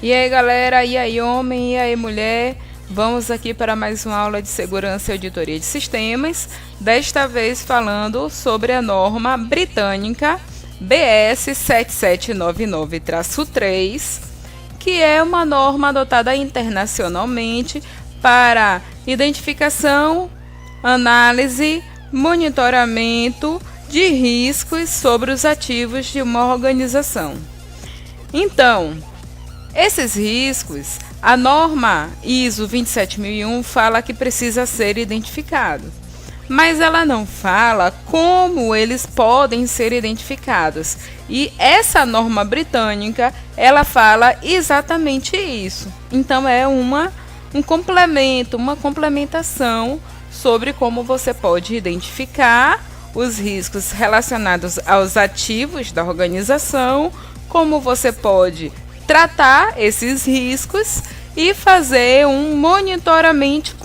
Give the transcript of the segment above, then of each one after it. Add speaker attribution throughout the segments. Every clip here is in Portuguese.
Speaker 1: E aí galera, e aí homem, e aí mulher, vamos aqui para mais uma aula de segurança e auditoria de sistemas, desta vez falando sobre a norma britânica BS 7799-3, que é uma norma adotada internacionalmente para identificação, análise, monitoramento de riscos sobre os ativos de uma organização. Então, esses riscos, a norma ISO 27001 fala que precisa ser identificado, mas ela não fala como eles podem ser identificados. E essa norma britânica, ela fala exatamente isso. Então é um complemento, uma complementação sobre como você pode identificar os riscos relacionados aos ativos da organização, como você pode tratar esses riscos e fazer um monitoramento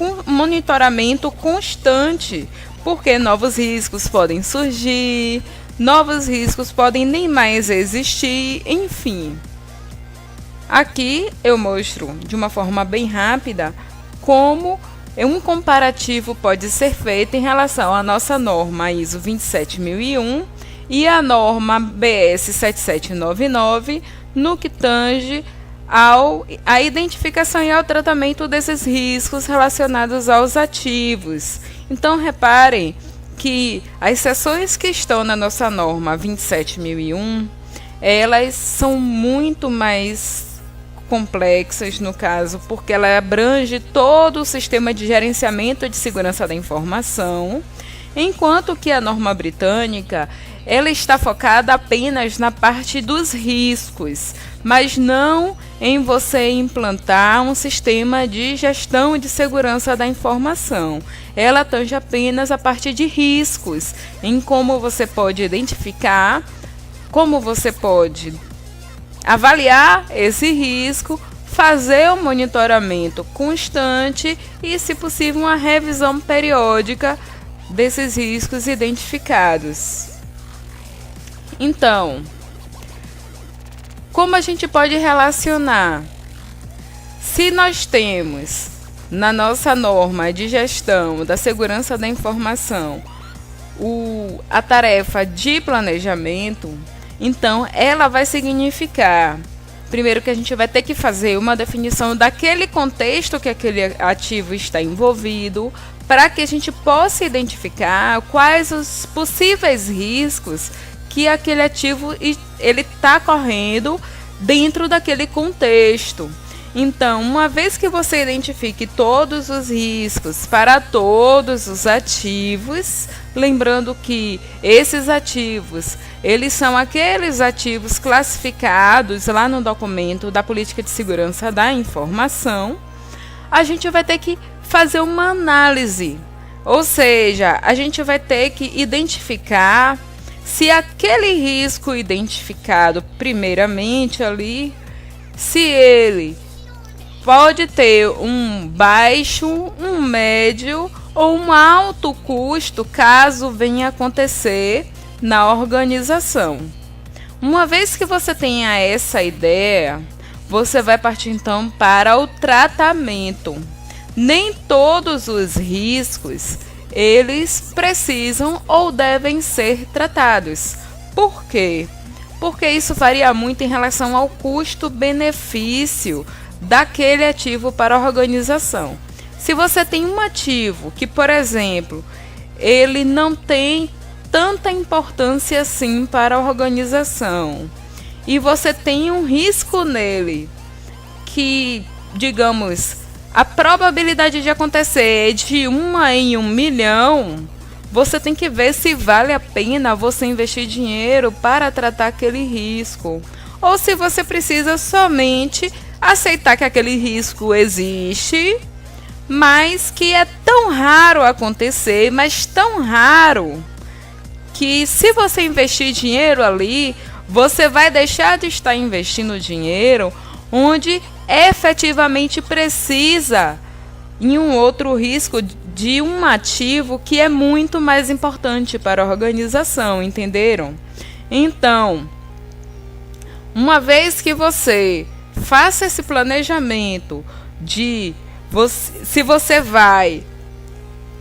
Speaker 1: constante, porque novos riscos podem surgir, novos riscos podem nem mais existir, enfim. Aqui eu mostro de uma forma bem rápida como um comparativo pode ser feito em relação à nossa norma ISO 27001 e a norma BS 7799 no que tange à identificação e ao tratamento desses riscos relacionados aos ativos. Então reparem que as seções que estão na nossa norma 27001, elas são muito mais complexas no caso, porque ela abrange todo o sistema de gerenciamento de segurança da informação, enquanto que a norma britânica ela está focada apenas na parte dos riscos, mas não em você implantar um sistema de gestão de segurança da informação. Ela tange apenas a parte de riscos, em como você pode identificar, como você pode avaliar esse risco, fazer um monitoramento constante e, se possível, uma revisão periódica desses riscos identificados. Então, como a gente pode relacionar? Se nós temos na nossa norma de gestão da segurança da informação a tarefa de planejamento, então ela vai significar, primeiro, que a gente vai ter que fazer uma definição daquele contexto que aquele ativo está envolvido, para que a gente possa identificar quais os possíveis riscos que aquele ativo ele está correndo dentro daquele contexto. Então, uma vez que você identifique todos os riscos para todos os ativos, lembrando que esses ativos, eles são aqueles ativos classificados lá no documento da Política de Segurança da Informação, a gente vai ter que fazer uma análise, ou seja, a gente vai ter que identificar se aquele risco identificado primeiramente ali, se ele pode ter um baixo, um médio ou um alto custo caso venha acontecer na organização. Uma vez que você tenha essa ideia, você vai partir então para o tratamento. Nem todos os riscos eles precisam ou devem ser tratados. Por quê? Porque isso varia muito em relação ao custo-benefício daquele ativo para a organização. Se você tem um ativo que, por exemplo, ele não tem tanta importância assim para a organização, e você tem um risco nele que, digamos, a probabilidade de acontecer é de 1 em 1 milhão, você tem que ver se vale a pena você investir dinheiro para tratar aquele risco, ou se você precisa somente aceitar que aquele risco existe, mas que é tão raro acontecer, mas tão raro, que se você investir dinheiro ali, você vai deixar de estar investindo dinheiro onde efetivamente precisa em um outro risco de um ativo que é muito mais importante para a organização, entenderam? Então, uma vez que você faça esse planejamento de se você vai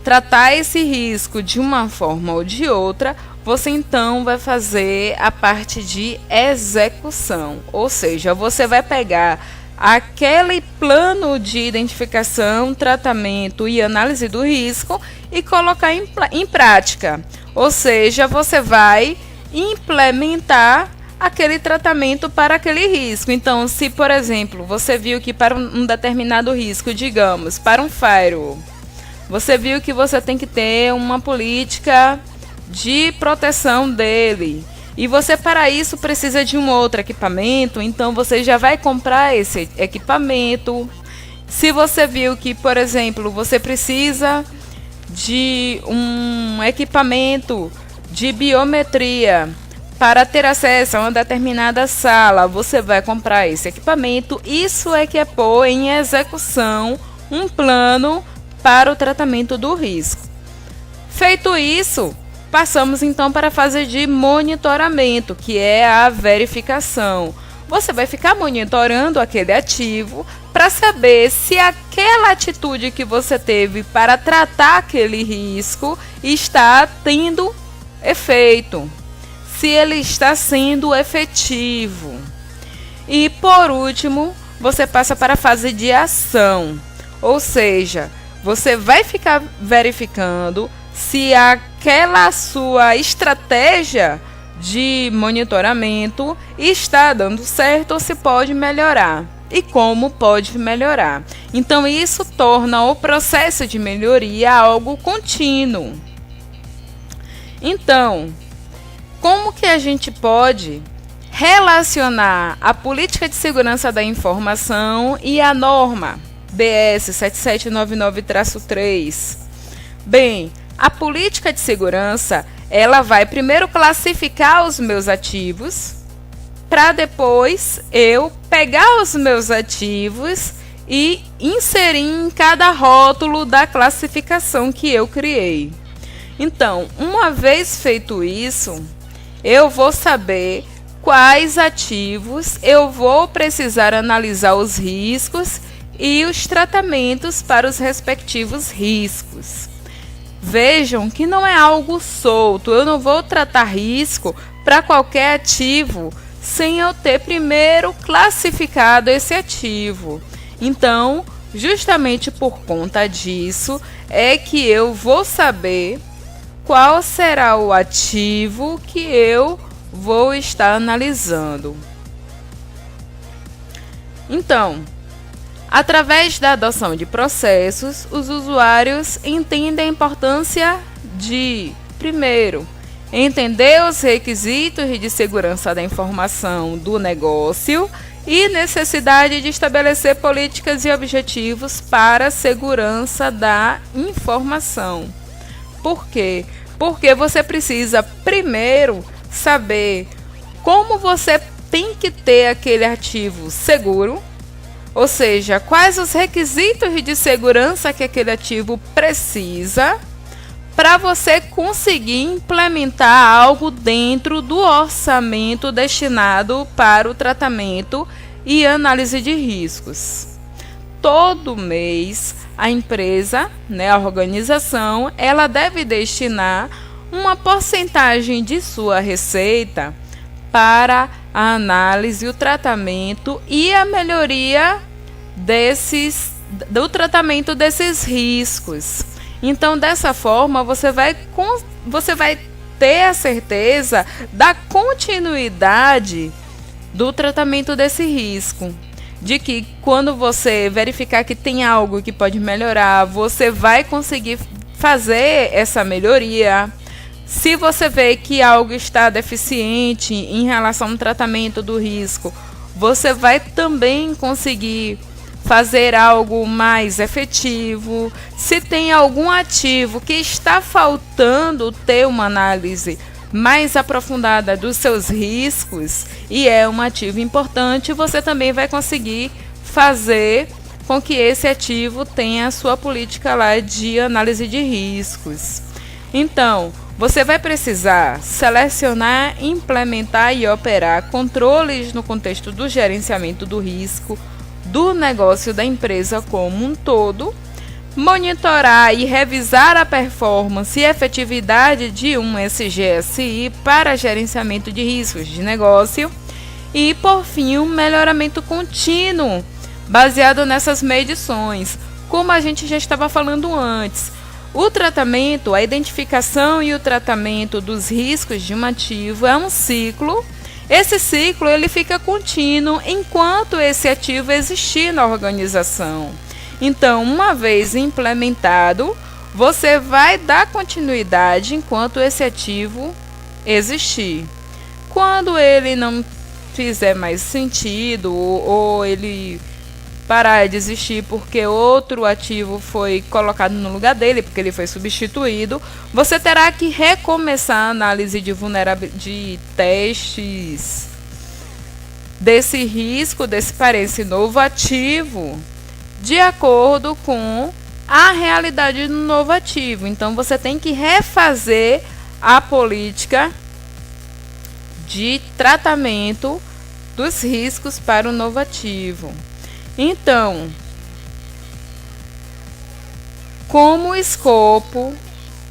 Speaker 1: tratar esse risco de uma forma ou de outra, você então vai fazer a parte de execução, ou seja, você vai pegar aquele plano de identificação, tratamento e análise do risco e colocar em prática, ou seja, você vai implementar aquele tratamento para aquele risco. Então, se por exemplo, você viu que para um determinado risco, digamos, para um firewall, você viu que você tem que ter uma política de proteção dele, e você para isso precisa de um outro equipamento, então você já vai comprar esse equipamento. Se você viu que, por exemplo, você precisa de um equipamento de biometria para ter acesso a uma determinada sala, você vai comprar esse equipamento. Isso é que é pôr em execução um plano para o tratamento do risco. Feito isso, passamos então para a fase de monitoramento, que é a verificação. Você vai ficar monitorando aquele ativo para saber se aquela atitude que você teve para tratar aquele risco está tendo efeito, se ele está sendo efetivo. E por último, você passa para a fase de ação, ou seja, você vai ficar verificando se aquela sua estratégia de monitoramento está dando certo ou se pode melhorar e como pode melhorar. Então isso torna o processo de melhoria algo contínuo. Então, como que a gente pode relacionar a política de segurança da informação e a norma DS 7799-3? Bem, a política de segurança, ela vai primeiro classificar os meus ativos, para depois eu pegar os meus ativos e inserir em cada rótulo da classificação que eu criei. Então, uma vez feito isso, eu vou saber quais ativos eu vou precisar analisar os riscos e os tratamentos para os respectivos riscos. Vejam que não é algo solto, eu não vou tratar risco para qualquer ativo sem eu ter primeiro classificado esse ativo. Então, justamente por conta disso, é que eu vou saber qual será o ativo que eu vou estar analisando. Então, através da adoção de processos, os usuários entendem a importância de, primeiro, entender os requisitos de segurança da informação do negócio e necessidade de estabelecer políticas e objetivos para a segurança da informação. Por quê? Porque você precisa primeiro saber como você tem que ter aquele ativo seguro, ou seja, quais os requisitos de segurança que aquele ativo precisa para você conseguir implementar algo dentro do orçamento destinado para o tratamento e análise de riscos. Todo mês, a empresa, a organização, ela deve destinar uma porcentagem de sua receita para a análise, o tratamento e a melhoria do tratamento desses riscos. Então, dessa forma, você vai ter a certeza da continuidade do tratamento desse risco. De que quando você verificar que tem algo que pode melhorar, você vai conseguir fazer essa melhoria. Se você vê que algo está deficiente em relação ao tratamento do risco, você vai também conseguir fazer algo mais efetivo. Se tem algum ativo que está faltando ter uma análise mais aprofundada dos seus riscos e é um ativo importante, você também vai conseguir fazer com que esse ativo tenha a sua política lá de análise de riscos. Então, você vai precisar selecionar, implementar e operar controles no contexto do gerenciamento do risco do negócio da empresa como um todo, monitorar e revisar a performance e efetividade de um SGSI para gerenciamento de riscos de negócio e, por fim, um melhoramento contínuo baseado nessas medições, como a gente já estava falando antes. O tratamento, a identificação e o tratamento dos riscos de um ativo é um ciclo. Esse ciclo ele fica contínuo enquanto esse ativo existir na organização. Então, uma vez implementado, você vai dar continuidade enquanto esse ativo existir. Quando ele não fizer mais sentido ou ele parar de existir porque outro ativo foi colocado no lugar dele, porque ele foi substituído, você terá que recomeçar a análise de testes desse risco, desse parece novo ativo, de acordo com a realidade do novo ativo. Então, você tem que refazer a política de tratamento dos riscos para o novo ativo. Então, como o escopo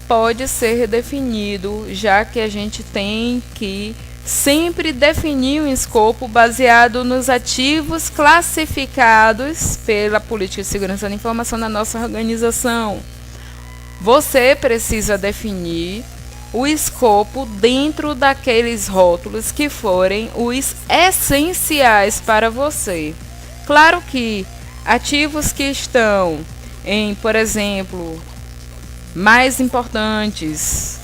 Speaker 1: pode ser definido, já que a gente tem que sempre definir um escopo baseado nos ativos classificados pela Política de Segurança da Informação na nossa organização. Você precisa definir o escopo dentro daqueles rótulos que forem os essenciais para você. Claro que ativos que estão em, por exemplo, mais importantes,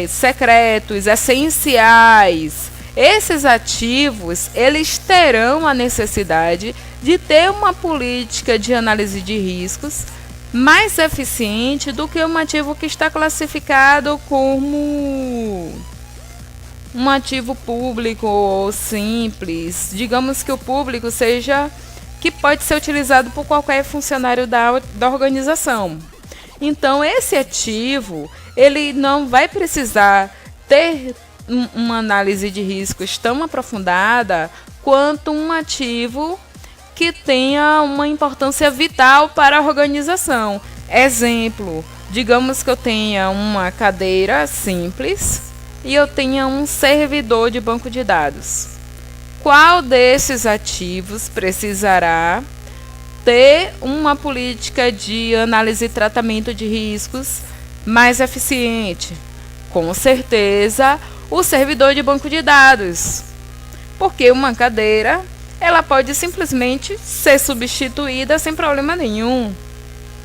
Speaker 1: secretos, essenciais, esses ativos, eles terão a necessidade de ter uma política de análise de riscos mais eficiente do que um ativo que está classificado como um ativo público ou simples. Digamos que o público seja que pode ser utilizado por qualquer funcionário da organização. Então, esse ativo, ele não vai precisar ter uma análise de riscos tão aprofundada quanto um ativo que tenha uma importância vital para a organização. Exemplo, digamos que eu tenha uma cadeira simples e eu tenha um servidor de banco de dados. Qual desses ativos precisará ter uma política de análise e tratamento de riscos mais eficiente? Com certeza, o servidor de banco de dados. Porque uma cadeira, ela pode simplesmente ser substituída sem problema nenhum.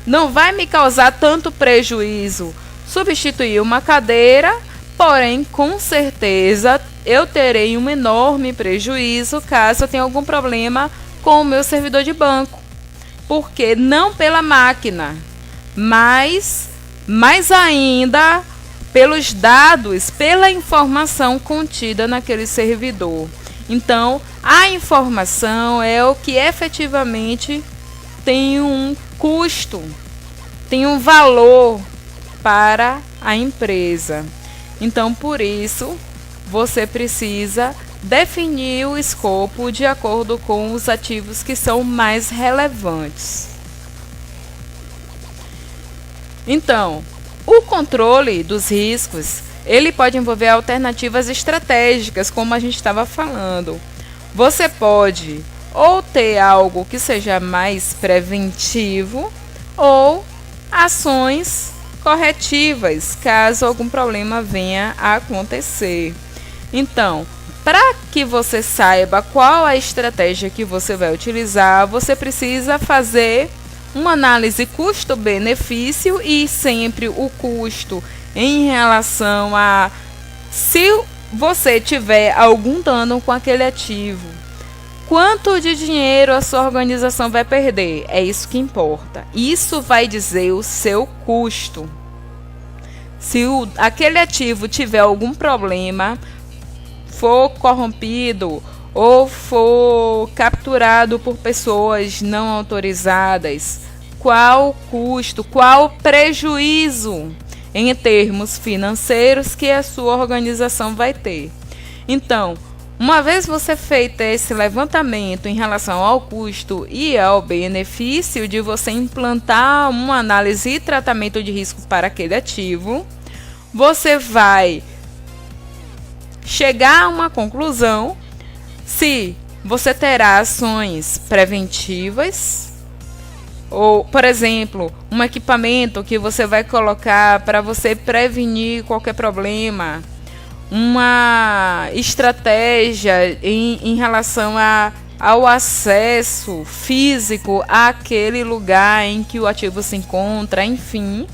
Speaker 1: Não vai me causar tanto prejuízo substituir uma cadeira, porém, com certeza, eu terei um enorme prejuízo caso eu tenha algum problema com o meu servidor de banco. Porque não pela máquina, mas mais ainda pelos dados, pela informação contida naquele servidor. Então, a informação é o que efetivamente tem um custo, tem um valor para a empresa. Então, por isso, você precisa definir o escopo de acordo com os ativos que são mais relevantes. Então, o controle dos riscos, ele pode envolver alternativas estratégicas, como a gente estava falando. Você pode ou ter algo que seja mais preventivo ou ações corretivas, caso algum problema venha a acontecer. Então, para que você saiba qual a estratégia que você vai utilizar, você precisa fazer uma análise custo-benefício e sempre o custo em relação a se você tiver algum dano com aquele ativo. Quanto de dinheiro a sua organização vai perder? É isso que importa. Isso vai dizer o seu custo. Se aquele ativo tiver algum problema, for corrompido ou for capturado por pessoas não autorizadas, qual o custo, qual o prejuízo? em termos financeiros que a sua organização vai ter. Então, uma vez você feito esse levantamento em relação ao custo e ao benefício de você implantar uma análise e tratamento de risco para aquele ativo, você vai chegar a uma conclusão se você terá ações preventivas ou, por exemplo, um equipamento que você vai colocar para você prevenir qualquer problema, uma estratégia em relação ao acesso físico àquele lugar em que o ativo se encontra, enfim.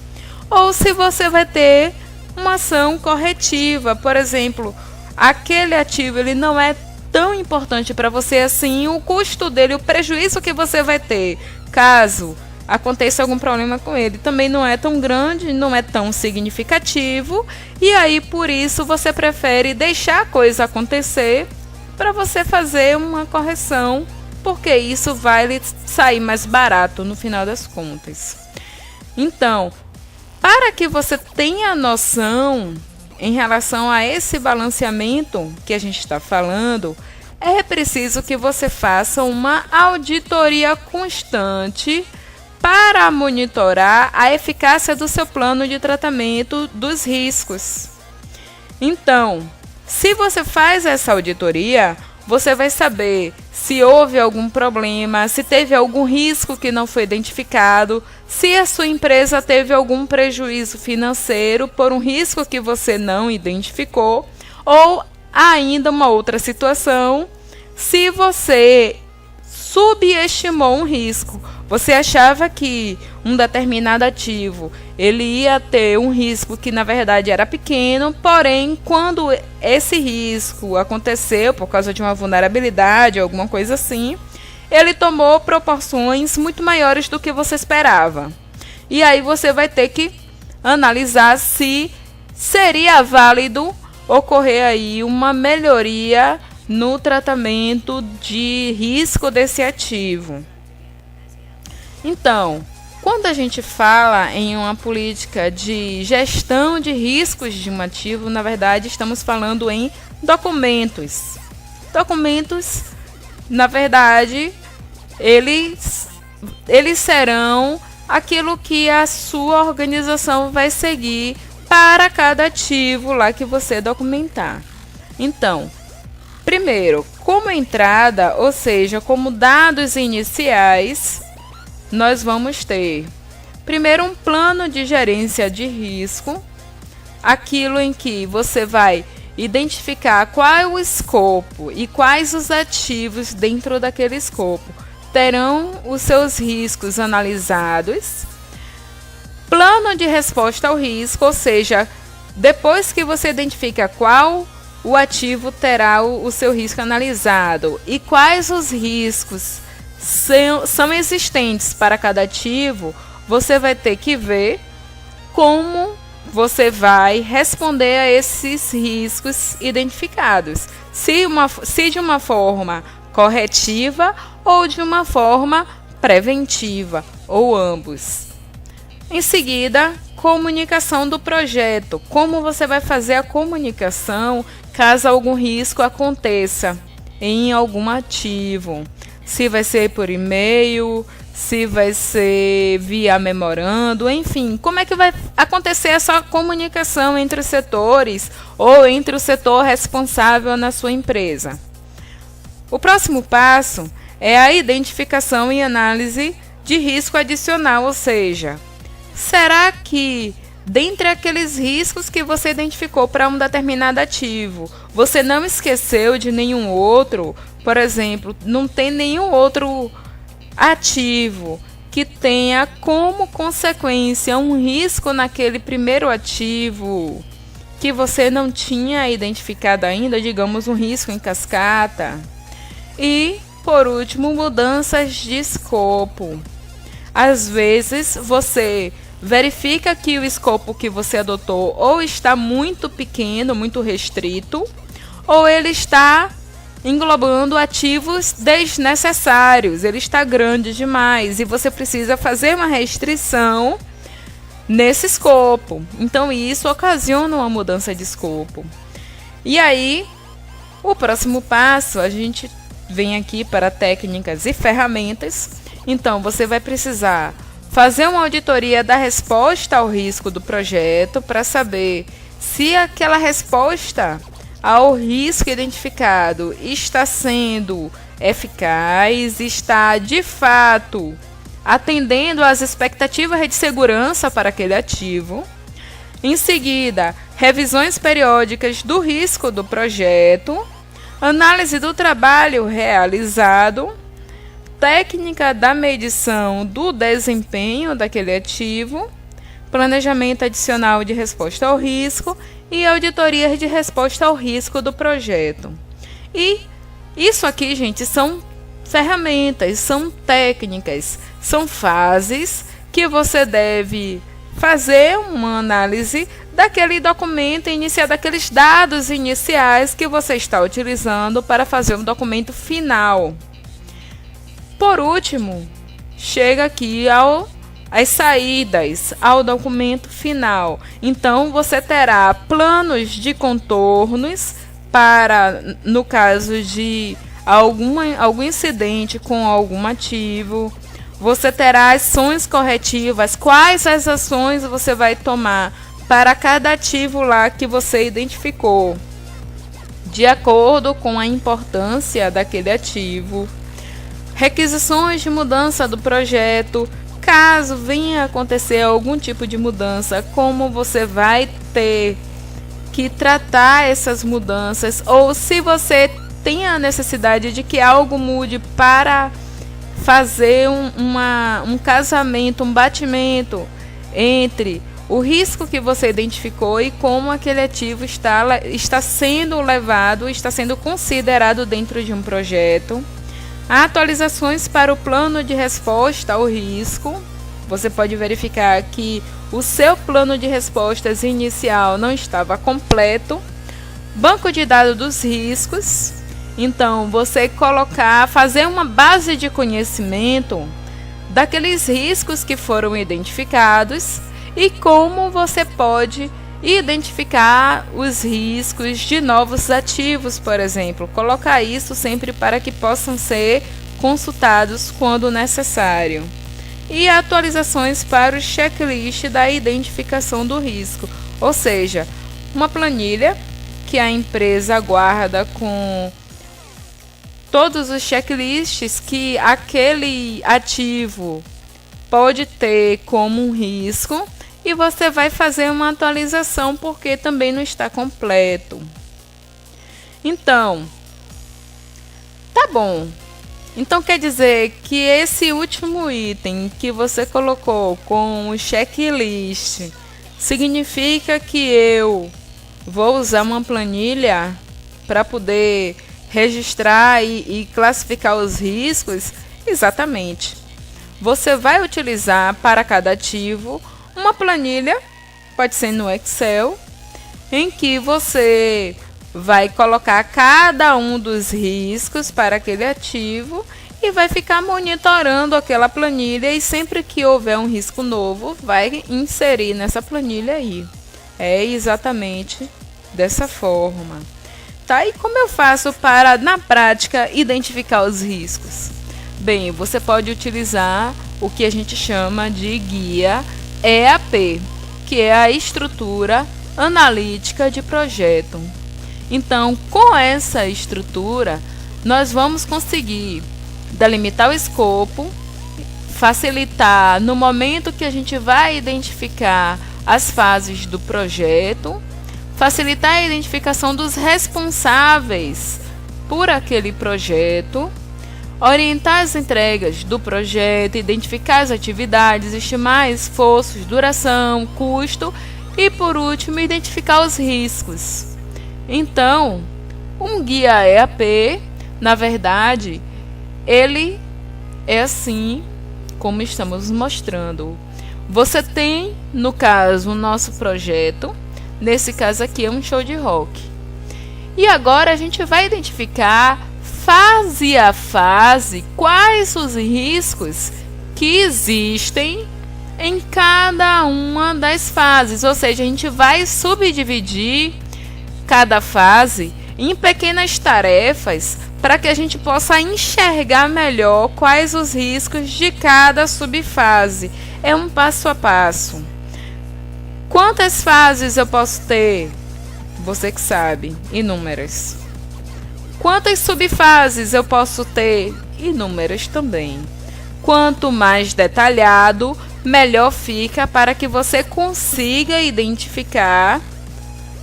Speaker 1: Ou se você vai ter uma ação corretiva, por exemplo, aquele ativo ele não é tão importante para você assim, o custo dele, o prejuízo que você vai ter caso aconteça algum problema com ele também não é tão grande, não é tão significativo, e aí por isso você prefere deixar a coisa acontecer para você fazer uma correção, porque isso vai lhe sair mais barato no final das contas. Então, para que você tenha noção em relação a esse balanceamento que a gente está falando, é preciso que você faça uma auditoria constante para monitorar a eficácia do seu plano de tratamento dos riscos. Então, se você faz essa auditoria, você vai saber se houve algum problema, se teve algum risco que não foi identificado, se a sua empresa teve algum prejuízo financeiro por um risco que você não identificou, ou ainda uma outra situação, se você subestimou um risco. Você achava que um determinado ativo ele ia ter um risco que na verdade era pequeno, porém quando esse risco aconteceu por causa de uma vulnerabilidade, alguma coisa assim, ele tomou proporções muito maiores do que você esperava. E aí você vai ter que analisar se seria válido ocorrer aí uma melhoria no tratamento de risco desse ativo. Então, quando a gente fala em uma política de gestão de riscos de um ativo, na verdade estamos falando em documentos. Documentos, na verdade, eles serão aquilo que a sua organização vai seguir para cada ativo lá que você documentar. Então, primeiro, como entrada, ou seja, como dados iniciais, nós vamos ter, primeiro, um plano de gerência de risco, aquilo em que você vai identificar qual é o escopo e quais os ativos dentro daquele escopo terão os seus riscos analisados. Plano de resposta ao risco, ou seja, depois que você identifica qual o ativo terá o seu risco analisado e quais os riscos são existentes para cada ativo, você vai ter que ver como você vai responder a esses riscos identificados. Se de uma forma corretiva ou de uma forma preventiva, ou ambos. Em seguida, comunicação do projeto. Como você vai fazer a comunicação caso algum risco aconteça em algum ativo? Se vai ser por e-mail, se vai ser via memorando, enfim, como é que vai acontecer essa comunicação entre os setores ou entre o setor responsável na sua empresa? O próximo passo é a identificação e análise de risco adicional, ou seja, será que dentre aqueles riscos que você identificou para um determinado ativo, você não esqueceu de nenhum outro? Por exemplo, não tem nenhum outro ativo que tenha como consequência um risco naquele primeiro ativo que você não tinha identificado ainda, digamos um risco em cascata. E, por último, mudanças de escopo. Às vezes, você verifica que o escopo que você adotou ou está muito pequeno, muito restrito, ou ele está englobando ativos desnecessários, ele está grande demais e você precisa fazer uma restrição nesse escopo. Então isso ocasiona uma mudança de escopo. E aí, o próximo passo, a gente vem aqui para técnicas e ferramentas. Então você vai precisar fazer uma auditoria da resposta ao risco do projeto para saber se aquela resposta ao risco identificado está sendo eficaz, está de fato atendendo às expectativas de segurança para aquele ativo. Em seguida, revisões periódicas do risco do projeto, análise do trabalho realizado, técnica da medição do desempenho daquele ativo, planejamento adicional de resposta ao risco e auditoria de resposta ao risco do projeto. E isso aqui, gente, são ferramentas, são técnicas, são fases que você deve fazer uma análise daquele documento inicial, daqueles dados iniciais que você está utilizando para fazer um documento final. Por último, chega aqui às saídas, ao documento final. Então, você terá planos de contornos para, no caso de algum incidente com algum ativo. Você terá ações corretivas. Quais as ações você vai tomar para cada ativo lá que você identificou, de acordo com a importância daquele ativo. Requisições de mudança do projeto. Caso venha acontecer algum tipo de mudança, como você vai ter que tratar essas mudanças, ou se você tem a necessidade de que algo mude para fazer um casamento, um batimento entre o risco que você identificou e como aquele ativo está sendo levado, está sendo considerado dentro de um projeto. Atualizações para o plano de resposta ao risco. Você pode verificar que o seu plano de respostas inicial não estava completo. Banco de dados dos riscos. Então, você fazer uma base de conhecimento daqueles riscos que foram identificados e como você pode identificar os riscos de novos ativos, por exemplo. Colocar isso sempre para que possam ser consultados quando necessário. E atualizações para o checklist da identificação do risco, ou seja, uma planilha que a empresa guarda com todos os checklists que aquele ativo pode ter como um risco, e você vai fazer uma atualização porque também não está completo. Então, tá bom. Então quer dizer que esse último item que você colocou com o checklist significa que eu vou usar uma planilha para poder registrar e classificar os riscos? Exatamente. Você vai utilizar para cada ativo uma planilha, pode ser no Excel, em que você vai colocar cada um dos riscos para aquele ativo e vai ficar monitorando aquela planilha, e sempre que houver um risco novo, vai inserir nessa planilha aí. É exatamente dessa forma. Tá? E como eu faço para, na prática, identificar os riscos? Bem, você pode utilizar o que a gente chama de guia EAP, que é a estrutura analítica de projeto. Então, com essa estrutura, nós vamos conseguir delimitar o escopo, facilitar no momento que a gente vai identificar as fases do projeto, facilitar a identificação dos responsáveis por aquele projeto, orientar as entregas do projeto, identificar as atividades, estimar esforços, duração, custo e, por último, identificar os riscos. Então, um guia EAP, na verdade, ele é assim como estamos mostrando. Você tem, no caso, o nosso projeto. Nesse caso aqui é um show de rock. E agora a gente vai identificar fase a fase quais os riscos que existem em cada uma das fases, ou seja, a gente vai subdividir cada fase em pequenas tarefas para que a gente possa enxergar melhor quais os riscos de cada subfase. É um passo a passo. Quantas fases eu posso ter? Você que sabe, inúmeras. Quantas subfases eu posso ter? Inúmeras também. Quanto mais detalhado, melhor fica para que você consiga identificar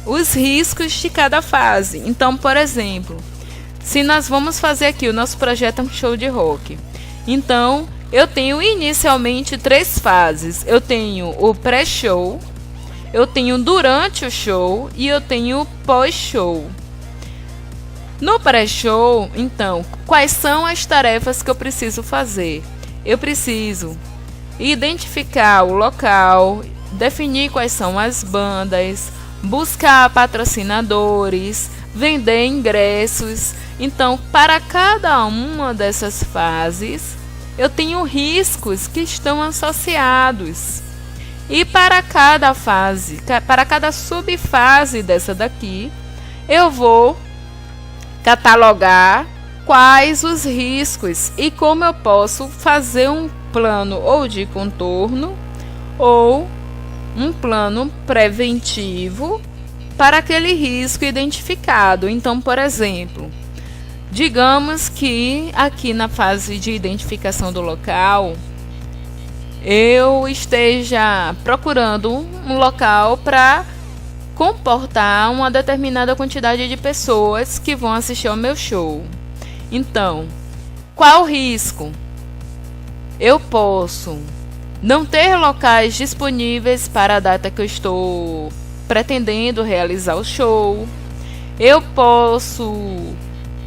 Speaker 1: os riscos de cada fase. Então, por exemplo, se nós vamos fazer aqui, o nosso projeto é um show de rock. Então, eu tenho inicialmente 3 fases. Eu tenho o pré-show, eu tenho durante o show e eu tenho pós-show. No pré-show, então, quais são as tarefas que eu preciso fazer? Eu preciso identificar o local, definir quais são as bandas, buscar patrocinadores, vender ingressos. Então, para cada uma dessas fases, eu tenho riscos que estão associados. E para cada fase, para cada subfase dessa daqui, eu vou catalogar quais os riscos e como eu posso fazer um plano ou de contorno ou um plano preventivo para aquele risco identificado. Então, por exemplo, digamos que aqui na fase de identificação do local, eu esteja procurando um local para comportar uma determinada quantidade de pessoas que vão assistir ao meu show. Então, qual o risco? Eu posso não ter locais disponíveis para a data que eu estou pretendendo realizar o show. Eu posso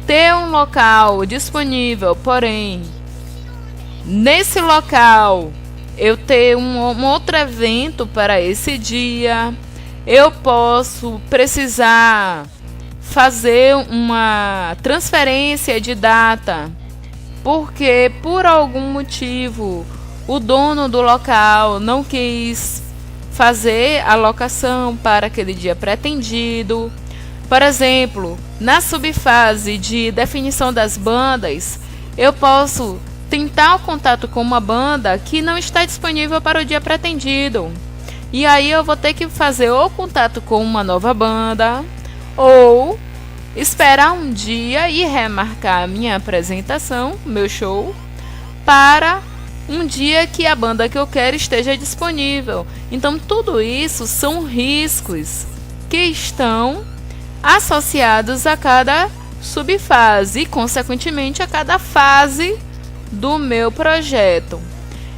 Speaker 1: ter um local disponível, porém, nesse local eu ter um outro evento para esse dia. Eu posso precisar fazer uma transferência de data, porque por algum motivo o dono do local não quis fazer a locação para aquele dia pretendido. Por exemplo, na subfase de definição das bandas, eu posso tentar o contato com uma banda que não está disponível para o dia pretendido. E aí eu vou ter que fazer ou contato com uma nova banda, ou esperar um dia e remarcar a minha apresentação, meu show, para um dia que a banda que eu quero esteja disponível. Então tudo isso são riscos que estão associados a cada subfase e, consequentemente, a cada fase do meu projeto.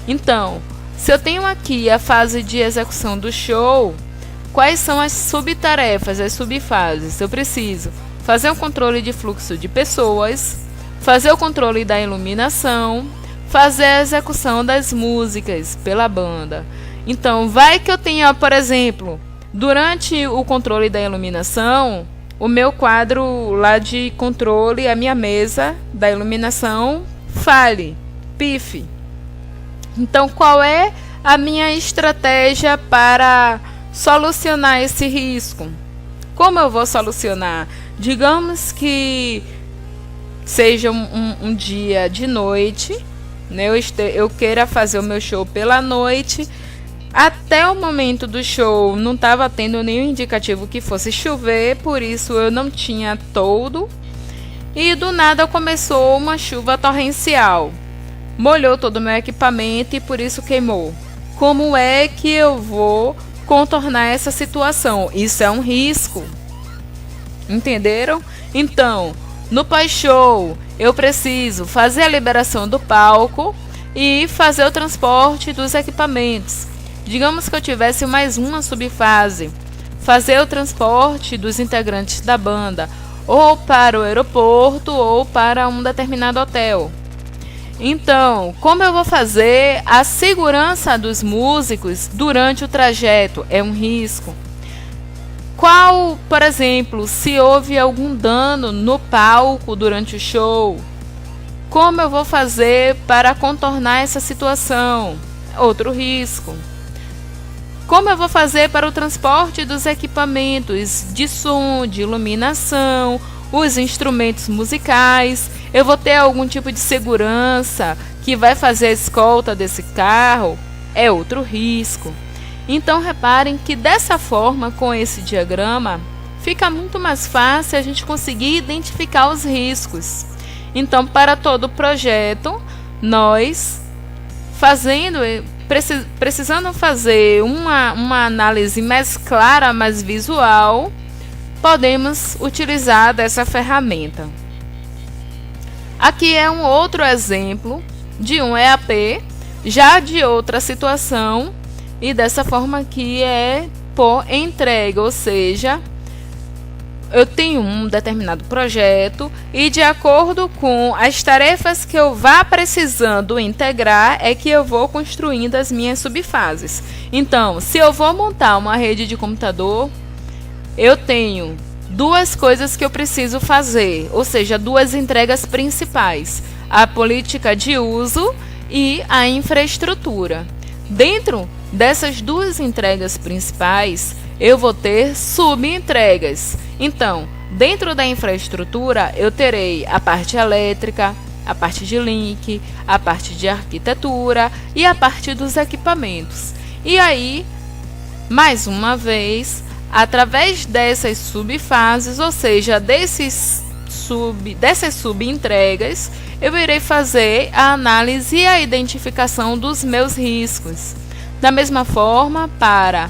Speaker 1: Então, se eu tenho aqui a fase de execução do show, quais são as subtarefas, as subfases? Eu preciso fazer um controle de fluxo de pessoas, fazer o controle da iluminação, fazer a execução das músicas pela banda. Então, vai que eu tenha, por exemplo, durante o controle da iluminação, o meu quadro lá de controle, a minha mesa da iluminação, falhe, pife. Então, qual é a minha estratégia para solucionar esse risco? Como eu vou solucionar? Digamos que seja um dia de noite, né? Eu queira fazer o meu show pela noite. Até o momento do show não estava tendo nenhum indicativo que fosse chover, por isso eu não tinha toldo. E do nada começou uma chuva torrencial. Molhou todo o meu equipamento e por isso queimou. Como é que eu vou contornar essa situação? Isso é um risco. Entenderam? Então, no pós-show, eu preciso fazer a liberação do palco e fazer o transporte dos equipamentos. Digamos que eu tivesse mais uma subfase. Fazer o transporte dos integrantes da banda, ou para o aeroporto, ou para um determinado hotel. Então, como eu vou fazer a segurança dos músicos durante o trajeto? É um risco. Qual, por exemplo, se houve algum dano no palco durante o show? Como eu vou fazer para contornar essa situação? outro risco. Como eu vou fazer para o transporte dos equipamentos de som, de iluminação, os instrumentos musicais? Eu vou ter algum tipo de segurança que vai fazer a escolta desse carro? É outro risco. Então reparem que dessa forma, com esse diagrama, fica muito mais fácil a gente conseguir identificar os riscos. Então, para todo projeto, nós precisando fazer uma análise mais clara, mais visual, podemos utilizar dessa ferramenta. Aqui é um outro exemplo de um EAP, já de outra situação, e dessa forma aqui é por entrega, ou seja, eu tenho um determinado projeto e de acordo com as tarefas que eu vá precisando integrar é que eu vou construindo as minhas subfases. Então, se eu vou montar uma rede de computador, eu tenho duas coisas que eu preciso fazer, ou seja, duas entregas principais: a política de uso e a infraestrutura. Dentro dessas duas entregas principais, eu vou ter subentregas. Então, dentro da infraestrutura, eu terei a parte elétrica, a parte de link, a parte de arquitetura e a parte dos equipamentos. E aí, mais uma vez, através dessas subfases, ou seja, dessas subentregas, eu irei fazer a análise e a identificação dos meus riscos. Da mesma forma, para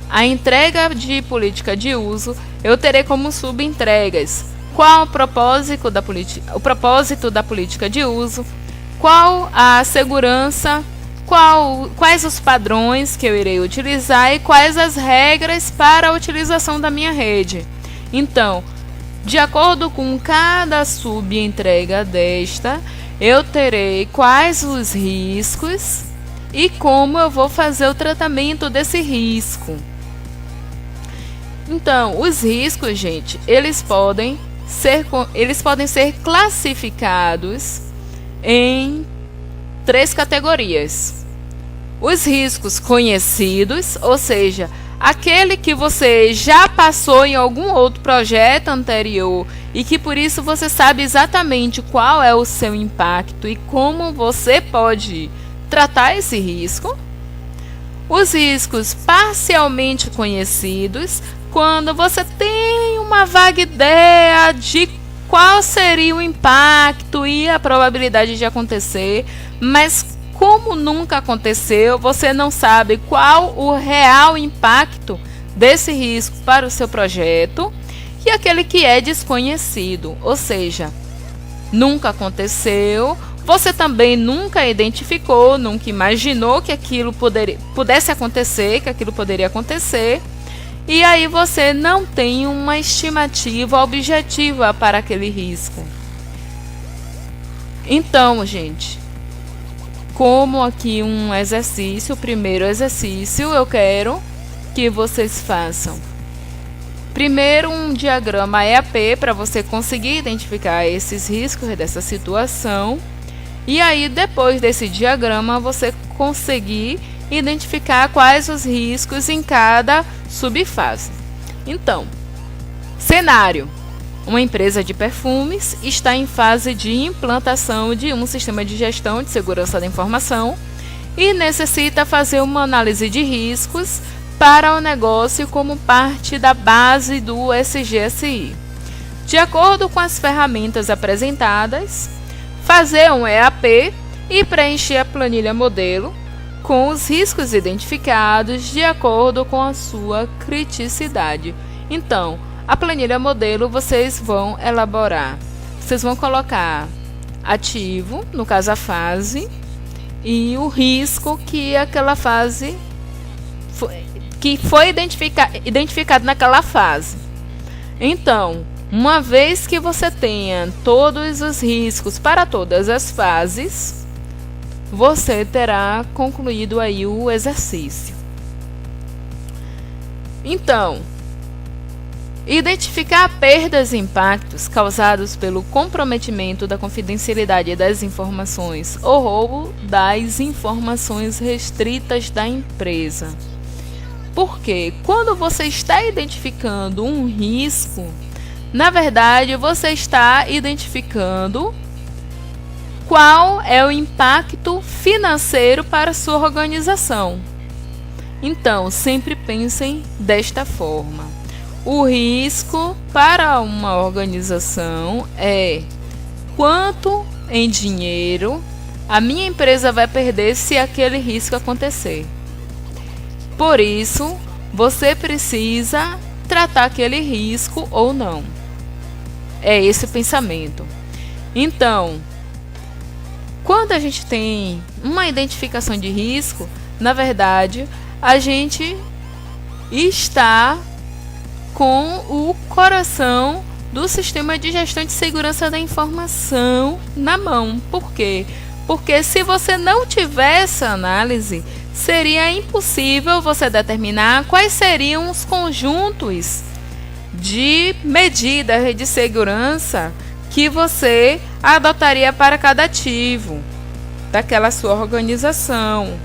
Speaker 1: a entrega de política de uso, eu terei como subentregas qual o propósito da política de uso, qual a segurança, quais os padrões que eu irei utilizar e quais as regras para a utilização da minha rede. Então, de acordo com cada subentrega desta, eu terei quais os riscos e como eu vou fazer o tratamento desse risco. Então, os riscos, gente, eles podem ser classificados em 3 categorias. Os riscos conhecidos, ou seja, aquele que você já passou em algum outro projeto anterior e que por isso você sabe exatamente qual é o seu impacto e como você pode tratar esse risco. Os riscos parcialmente conhecidos, quando você tem uma vaga ideia de qual seria o impacto e a probabilidade de acontecer, mas como nunca aconteceu, você não sabe qual o real impacto desse risco para o seu projeto. E aquele que é desconhecido, ou seja, nunca aconteceu, você também nunca identificou, nunca imaginou que aquilo pudesse acontecer, que aquilo poderia acontecer, e aí você não tem uma estimativa objetiva para aquele risco. Então, gente, como aqui um exercício, o primeiro exercício, eu quero que vocês façam primeiro um diagrama EAP para você conseguir identificar esses riscos dessa situação. E aí, depois desse diagrama, você conseguir identificar quais os riscos em cada subfase. Então, cenário: uma empresa de perfumes está em fase de implantação de um sistema de gestão de segurança da informação e necessita fazer uma análise de riscos para o negócio como parte da base do SGSI. De acordo com as ferramentas apresentadas, fazer um EAP e preencher a planilha modelo com os riscos identificados de acordo com a sua criticidade. Então, a planilha modelo vocês vão elaborar. Vocês vão colocar ativo, no caso a fase, e o risco que aquela fase foi identificado naquela fase. Então, uma vez que você tenha todos os riscos para todas as fases, você terá concluído aí o exercício. Então, Identificar perdas e impactos causados pelo comprometimento da confidencialidade das informações ou roubo das informações restritas da empresa. Porque quando você está identificando um risco, na verdade você está identificando qual é o impacto financeiro para a sua organização. Então, sempre pensem desta forma. O risco para uma organização é quanto em dinheiro a minha empresa vai perder se aquele risco acontecer. Por isso, você precisa tratar aquele risco ou não. É esse o pensamento. Então, quando a gente tem uma identificação de risco, na verdade, a gente está com o coração do sistema de gestão de segurança da informação na mão. Por quê? Porque se você não tiver essa análise, seria impossível você determinar quais seriam os conjuntos de medidas de segurança que você adotaria para cada ativo daquela sua organização.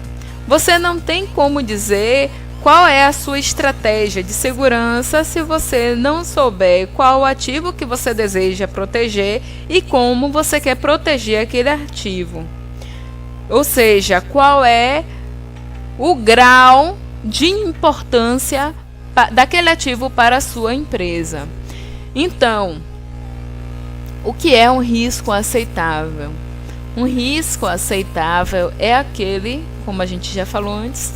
Speaker 1: Você não tem como dizer qual é a sua estratégia de segurança se você não souber qual o ativo que você deseja proteger e como você quer proteger aquele ativo. Ou seja, qual é o grau de importância daquele ativo para a sua empresa. Então, o que é um risco aceitável? Um risco aceitável é aquele, como a gente já falou antes,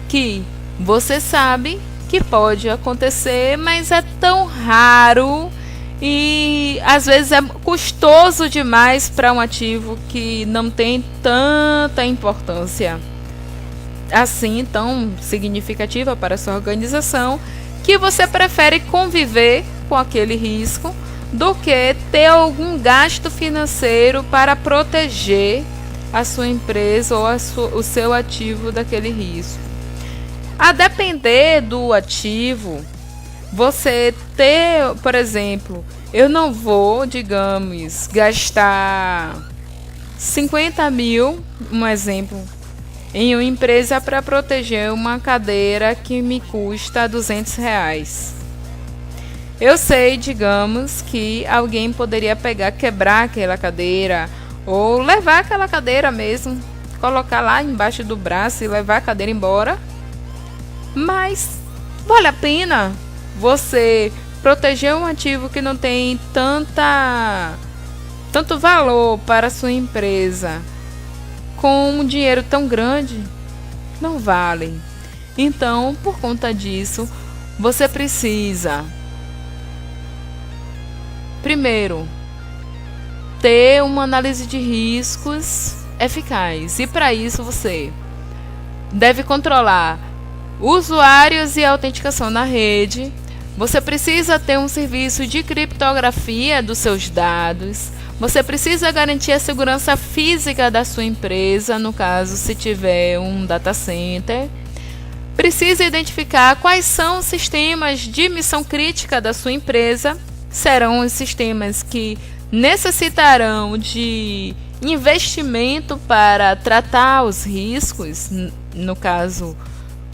Speaker 1: que você sabe que pode acontecer, mas é tão raro e às vezes é custoso demais para um ativo que não tem tanta importância assim, tão significativa para a sua organização, que você prefere conviver com aquele risco do que ter algum gasto financeiro para proteger a sua empresa ou o seu ativo daquele risco. A depender do ativo, você ter, por exemplo, eu não vou, digamos, gastar 50 mil, um exemplo, em uma empresa para proteger uma cadeira que me custa R$200. Eu sei, digamos, que alguém poderia quebrar aquela cadeira ou levar aquela cadeira mesmo, colocar lá embaixo do braço e levar a cadeira embora. Mas vale a pena você proteger um ativo que não tem tanto valor para a sua empresa com um dinheiro tão grande? Não vale. Então, por conta disso, você precisa, primeiro, ter uma análise de riscos eficaz. E para isso você deve controlar usuários e autenticação na rede. Você precisa ter um serviço de criptografia dos seus dados. Você precisa garantir a segurança física da sua empresa, no caso, se tiver um data center. Precisa identificar quais são os sistemas de missão crítica da sua empresa. Serão os sistemas que necessitarão de investimento para tratar os riscos, no caso,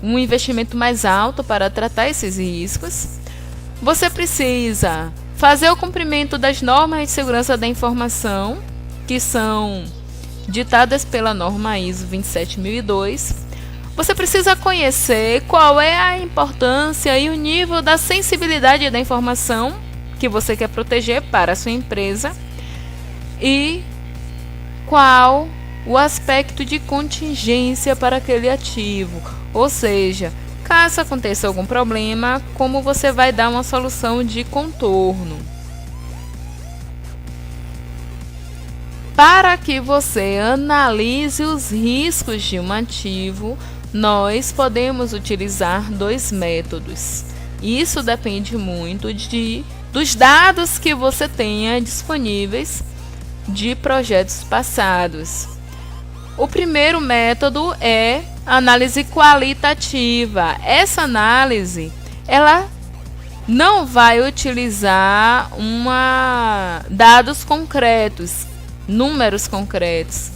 Speaker 1: um investimento mais alto para tratar esses riscos. Você precisa fazer o cumprimento das normas de segurança da informação, que são ditadas pela norma ISO 27002. Você precisa conhecer qual é a importância e o nível da sensibilidade da informação que você quer proteger para a sua empresa e qual o aspecto de contingência para aquele ativo. Ou seja, caso aconteça algum problema, como você vai dar uma solução de contorno. Para que você analise os riscos de um ativo, nós podemos utilizar dois métodos. Isso depende muito dos dados que você tenha disponíveis de projetos passados. O primeiro método é análise qualitativa. Essa análise, ela não vai utilizar dados concretos, números concretos,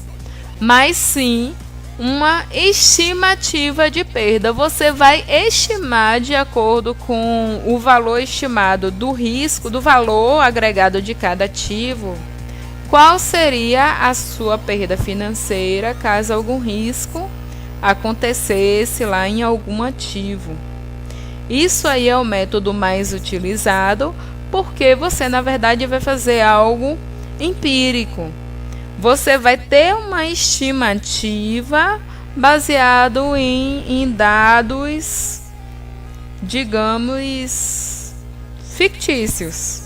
Speaker 1: mas sim uma estimativa de perda. Você vai estimar de acordo com o valor estimado do risco, do valor agregado de cada ativo, qual seria a sua perda financeira caso algum risco acontecesse lá em algum ativo. Isso aí é o método mais utilizado, porque você na verdade vai fazer algo empírico. Você vai ter uma estimativa baseado em dados, digamos, fictícios.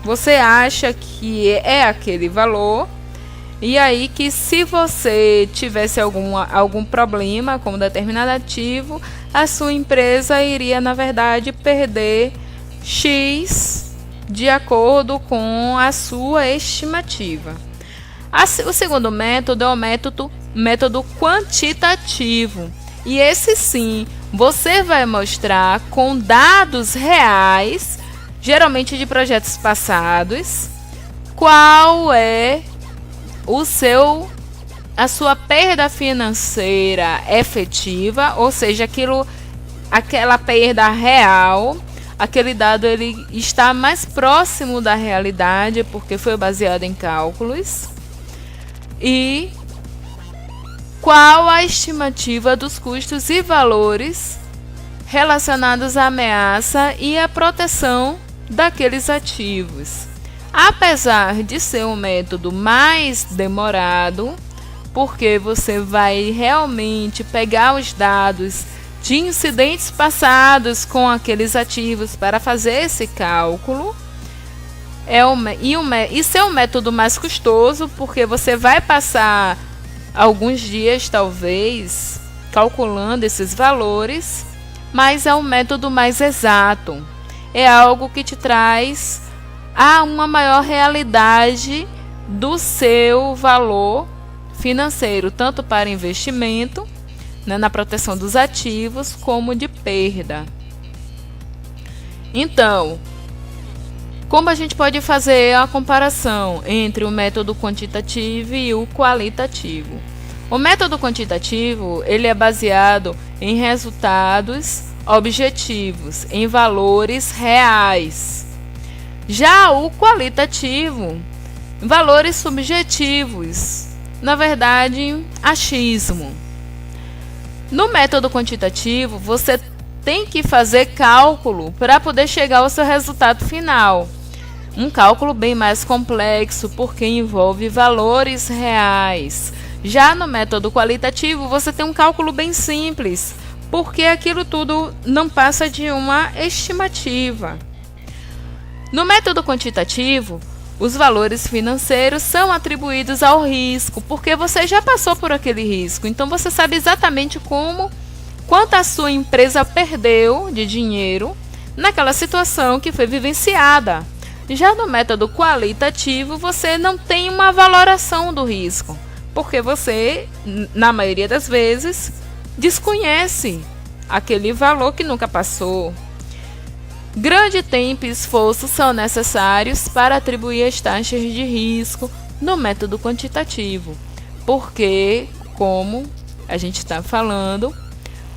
Speaker 1: Você acha que é aquele valor, e aí que se você tivesse algum problema com um determinado ativo, a sua empresa iria, na verdade, perder X de acordo com a sua estimativa. O segundo método é o método quantitativo. E esse sim, você vai mostrar com dados reais, geralmente de projetos passados, qual é a sua perda financeira efetiva, ou seja, aquela perda real. Aquele dado ele está mais próximo da realidade porque foi baseado em cálculos. E qual a estimativa dos custos e valores relacionados à ameaça e à proteção daqueles ativos. Apesar de ser um método mais demorado, porque você vai realmente pegar os dados de incidentes passados com aqueles ativos para fazer esse cálculo, isso é um método mais custoso, porque você vai passar alguns dias, talvez, calculando esses valores, mas é um método mais exato. É algo que te traz a uma maior realidade do seu valor financeiro, tanto para investimento, né, na proteção dos ativos, como de perda. Então, como a gente pode fazer a comparação entre o método quantitativo e o qualitativo? O método quantitativo ele é baseado em resultados objetivos, em valores reais. Já o qualitativo, valores subjetivos, na verdade, achismo. No método quantitativo, você tem que fazer cálculo para poder chegar ao seu resultado final. Um cálculo bem mais complexo, porque envolve valores reais. Já no método qualitativo, você tem um cálculo bem simples, porque aquilo tudo não passa de uma estimativa. No método quantitativo, os valores financeiros são atribuídos ao risco, porque você já passou por aquele risco, então você sabe exatamente quanto a sua empresa perdeu de dinheiro naquela situação que foi vivenciada. Já no método qualitativo, você não tem uma valoração do risco, porque você, na maioria das vezes, desconhece aquele valor que nunca passou. Grande tempo e esforço são necessários para atribuir as taxas de risco no método quantitativo, porque, como a gente está falando,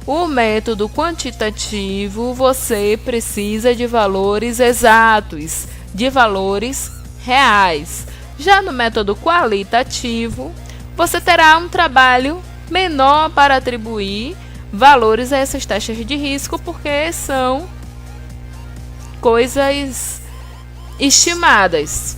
Speaker 1: o método quantitativo você precisa de valores exatos, de valores reais. Já no método qualitativo, você terá um trabalho menor para atribuir valores a essas taxas de risco, porque são coisas estimadas.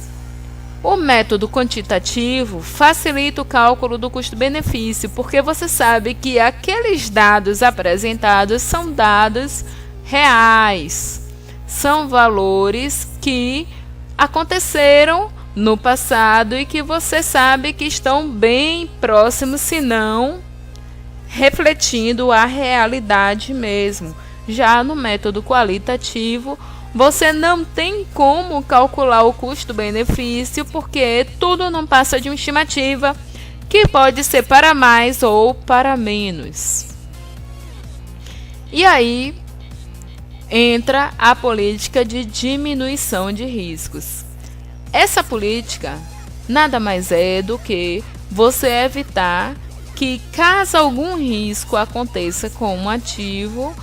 Speaker 1: O método quantitativo facilita o cálculo do custo-benefício, porque você sabe que aqueles dados apresentados são dados reais, são valores que aconteceram no passado e que você sabe que estão bem próximos, se não refletindo a realidade mesmo. Já no método qualitativo, você não tem como calcular o custo-benefício, porque tudo não passa de uma estimativa, que pode ser para mais ou para menos. E aí, entra a política de diminuição de riscos. Essa política nada mais é do que você evitar que, caso algum risco aconteça com um ativo,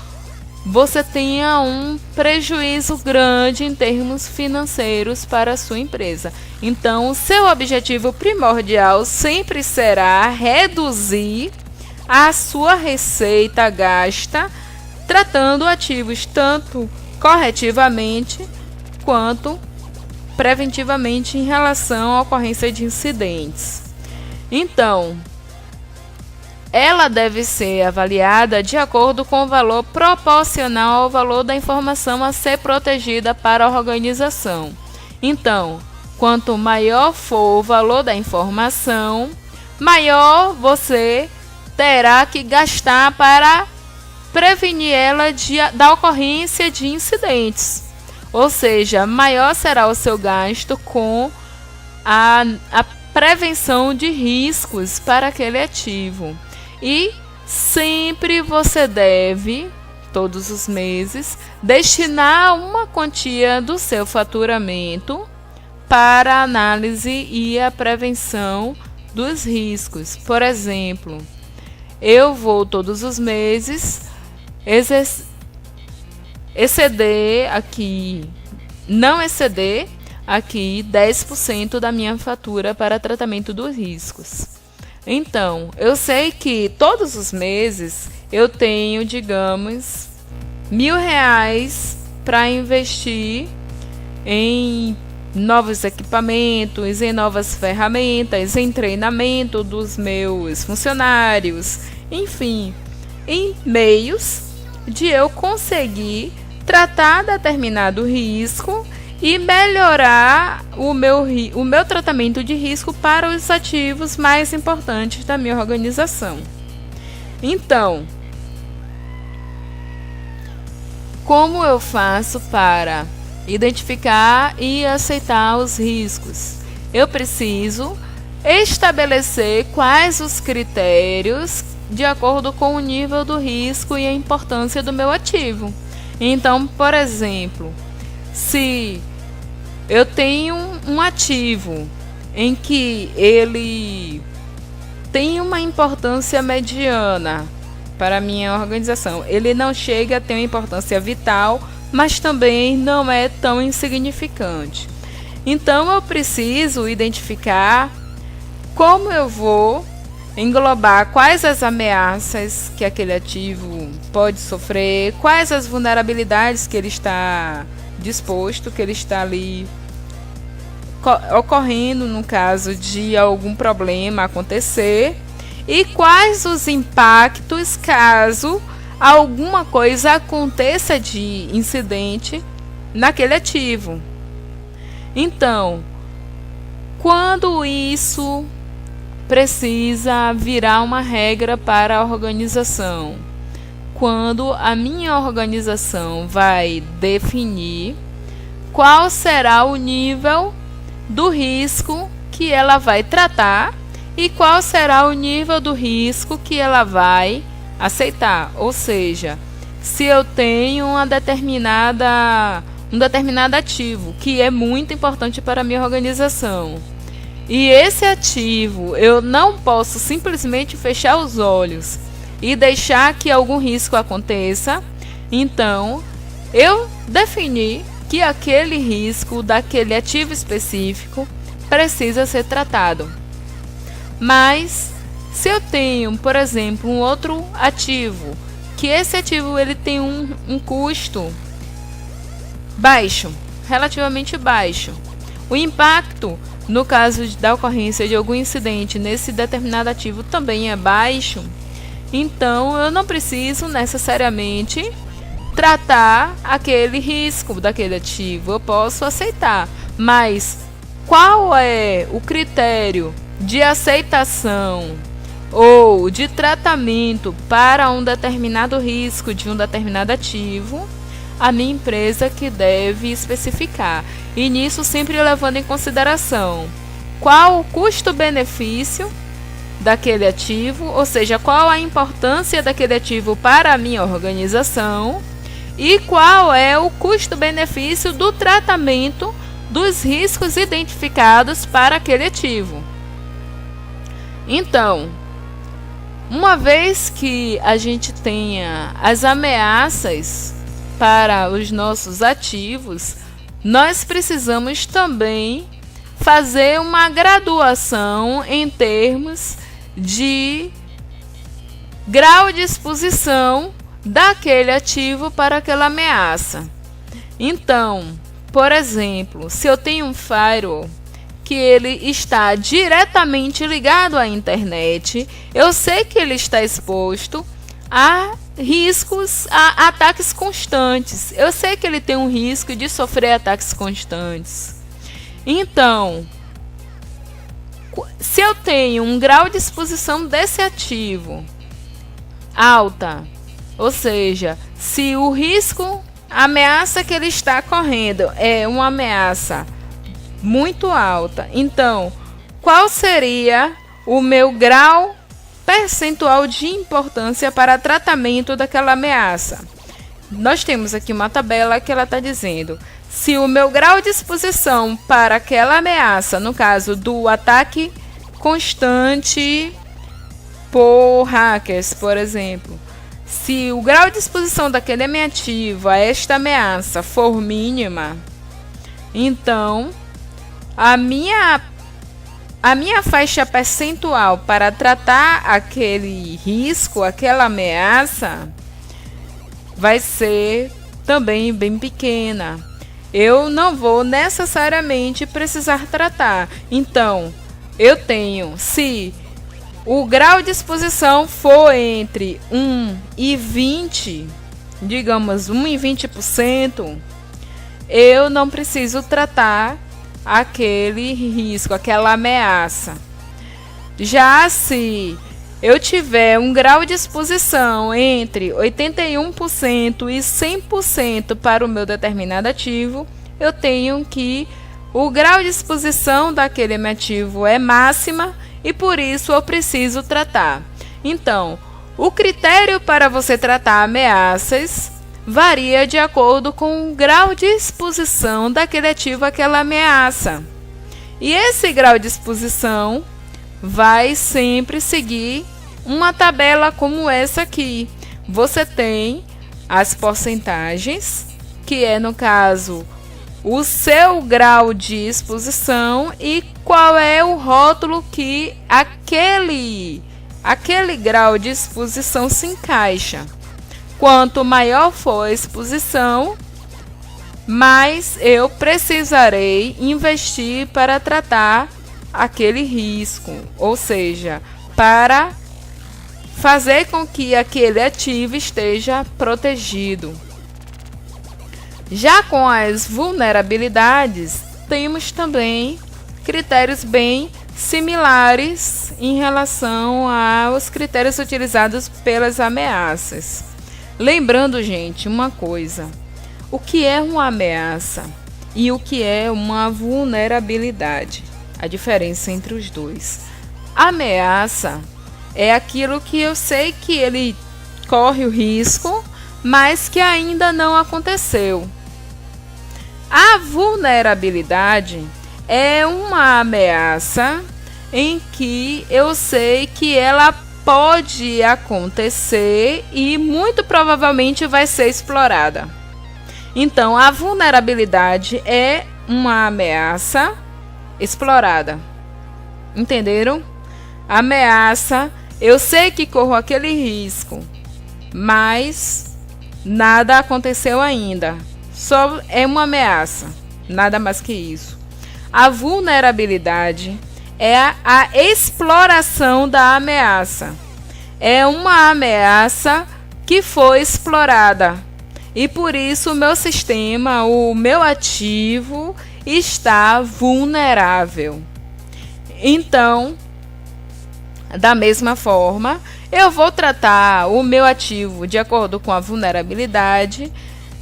Speaker 1: você tenha um prejuízo grande em termos financeiros para a sua empresa. Então, o seu objetivo primordial sempre será reduzir a sua receita gasta tratando ativos tanto corretivamente quanto preventivamente em relação à ocorrência de incidentes. Então, ela deve ser avaliada de acordo com o valor proporcional ao valor da informação a ser protegida para a organização. Então, quanto maior for o valor da informação, maior você terá que gastar para prevenir ela da ocorrência de incidentes. Ou seja, maior será o seu gasto com a prevenção de riscos para aquele ativo. E sempre você deve, todos os meses, destinar uma quantia do seu faturamento para a análise e a prevenção dos riscos. Por exemplo, eu vou todos os meses não exceder aqui 10% da minha fatura para tratamento dos riscos. Então, eu sei que todos os meses eu tenho, digamos, R$1.000 para investir em novos equipamentos, em novas ferramentas, em treinamento dos meus funcionários, enfim, em meios de eu conseguir tratar determinado risco e melhorar o meu tratamento de risco para os ativos mais importantes da minha organização. Então, como eu faço para identificar e aceitar os riscos? Eu preciso estabelecer quais os critérios de acordo com o nível do risco e a importância do meu ativo. Então, por exemplo, se eu tenho um ativo em que ele tem uma importância mediana para a minha organização, ele não chega a ter uma importância vital, mas também não é tão insignificante. Então, eu preciso identificar como eu vou englobar quais as ameaças que aquele ativo pode sofrer, quais as vulnerabilidades que ele está disposto, que ele está ali ocorrendo no caso de algum problema acontecer, e quais os impactos caso alguma coisa aconteça de incidente naquele ativo. Então, quando isso precisa virar uma regra para a organização? Quando a minha organização vai definir qual será o nível do risco que ela vai tratar e qual será o nível do risco que ela vai aceitar. Ou seja, se eu tenho um determinado ativo que é muito importante para a minha organização, e esse ativo eu não posso simplesmente fechar os olhos e deixar que algum risco aconteça, então eu defini que aquele risco daquele ativo específico precisa ser tratado. Mas se eu tenho, por exemplo, um outro ativo, que esse ativo ele tem um custo baixo, relativamente baixo, o impacto no caso da ocorrência de algum incidente nesse determinado ativo também é baixo, então eu não preciso necessariamente tratar aquele risco daquele ativo, eu posso aceitar. Mas qual é o critério de aceitação ou de tratamento para um determinado risco de um determinado ativo? A minha empresa que deve especificar. E nisso sempre levando em consideração qual o custo-benefício daquele ativo, ou seja, qual a importância daquele ativo para a minha organização e qual é o custo-benefício do tratamento dos riscos identificados para aquele ativo. Então, uma vez que a gente tenha as ameaças para os nossos ativos, nós precisamos também fazer uma graduação em termos de grau de exposição daquele ativo para aquela ameaça. Então, por exemplo, se eu tenho um firewall que ele está diretamente ligado à internet, eu sei que ele está exposto a riscos, a ataques constantes. Eu sei que ele tem um risco de sofrer ataques constantes. Então, se eu tenho um grau de exposição desse ativo alta, ou seja, se o risco, a ameaça que ele está correndo é uma ameaça muito alta, então qual seria o meu grau percentual de importância para tratamento daquela ameaça? Nós temos aqui uma tabela que ela está dizendo se o meu grau de exposição para aquela ameaça, no caso do ataque constante por hackers, por exemplo, se o grau de exposição daquele meu ativo a esta ameaça for mínima, então a minha faixa percentual para tratar aquele risco, aquela ameaça, vai ser também bem pequena. Eu não vou necessariamente precisar tratar. Então, eu tenho, se o grau de exposição for entre 1 e 20, digamos 1 e 20%, eu não preciso tratar aquele risco, aquela ameaça. Já se eu tiver um grau de exposição entre 81% e 100% para o meu determinado ativo, eu tenho que o grau de exposição daquele ativo é máxima e por isso eu preciso tratar. Então, o critério para você tratar ameaças varia de acordo com o grau de exposição daquele ativo àquela ameaça. E esse grau de exposição vai sempre seguir uma tabela como essa aqui. Você tem as porcentagens, que é no caso o seu grau de exposição e qual é o rótulo que aquele grau de exposição se encaixa. Quanto maior for a exposição, mais eu precisarei investir para tratar aquele risco, ou seja, para fazer com que aquele ativo esteja protegido. Já com as vulnerabilidades, temos também critérios bem similares em relação aos critérios utilizados pelas ameaças. Lembrando, gente, uma coisa: o que é uma ameaça e o que é uma vulnerabilidade? A diferença entre os dois. A ameaça é aquilo que eu sei que ele corre o risco, mas que ainda não aconteceu. A vulnerabilidade é uma ameaça em que eu sei que ela pode acontecer e muito provavelmente vai ser explorada. Então, a vulnerabilidade é uma ameaça explorada. Entenderam? Ameaça, eu sei que corro aquele risco, mas nada aconteceu ainda. Só é uma ameaça, nada mais que isso. A vulnerabilidade é a exploração da ameaça. É uma ameaça que foi explorada. E por isso o meu sistema, o meu ativo, está vulnerável. Então, da mesma forma, eu vou tratar o meu ativo de acordo com a vulnerabilidade,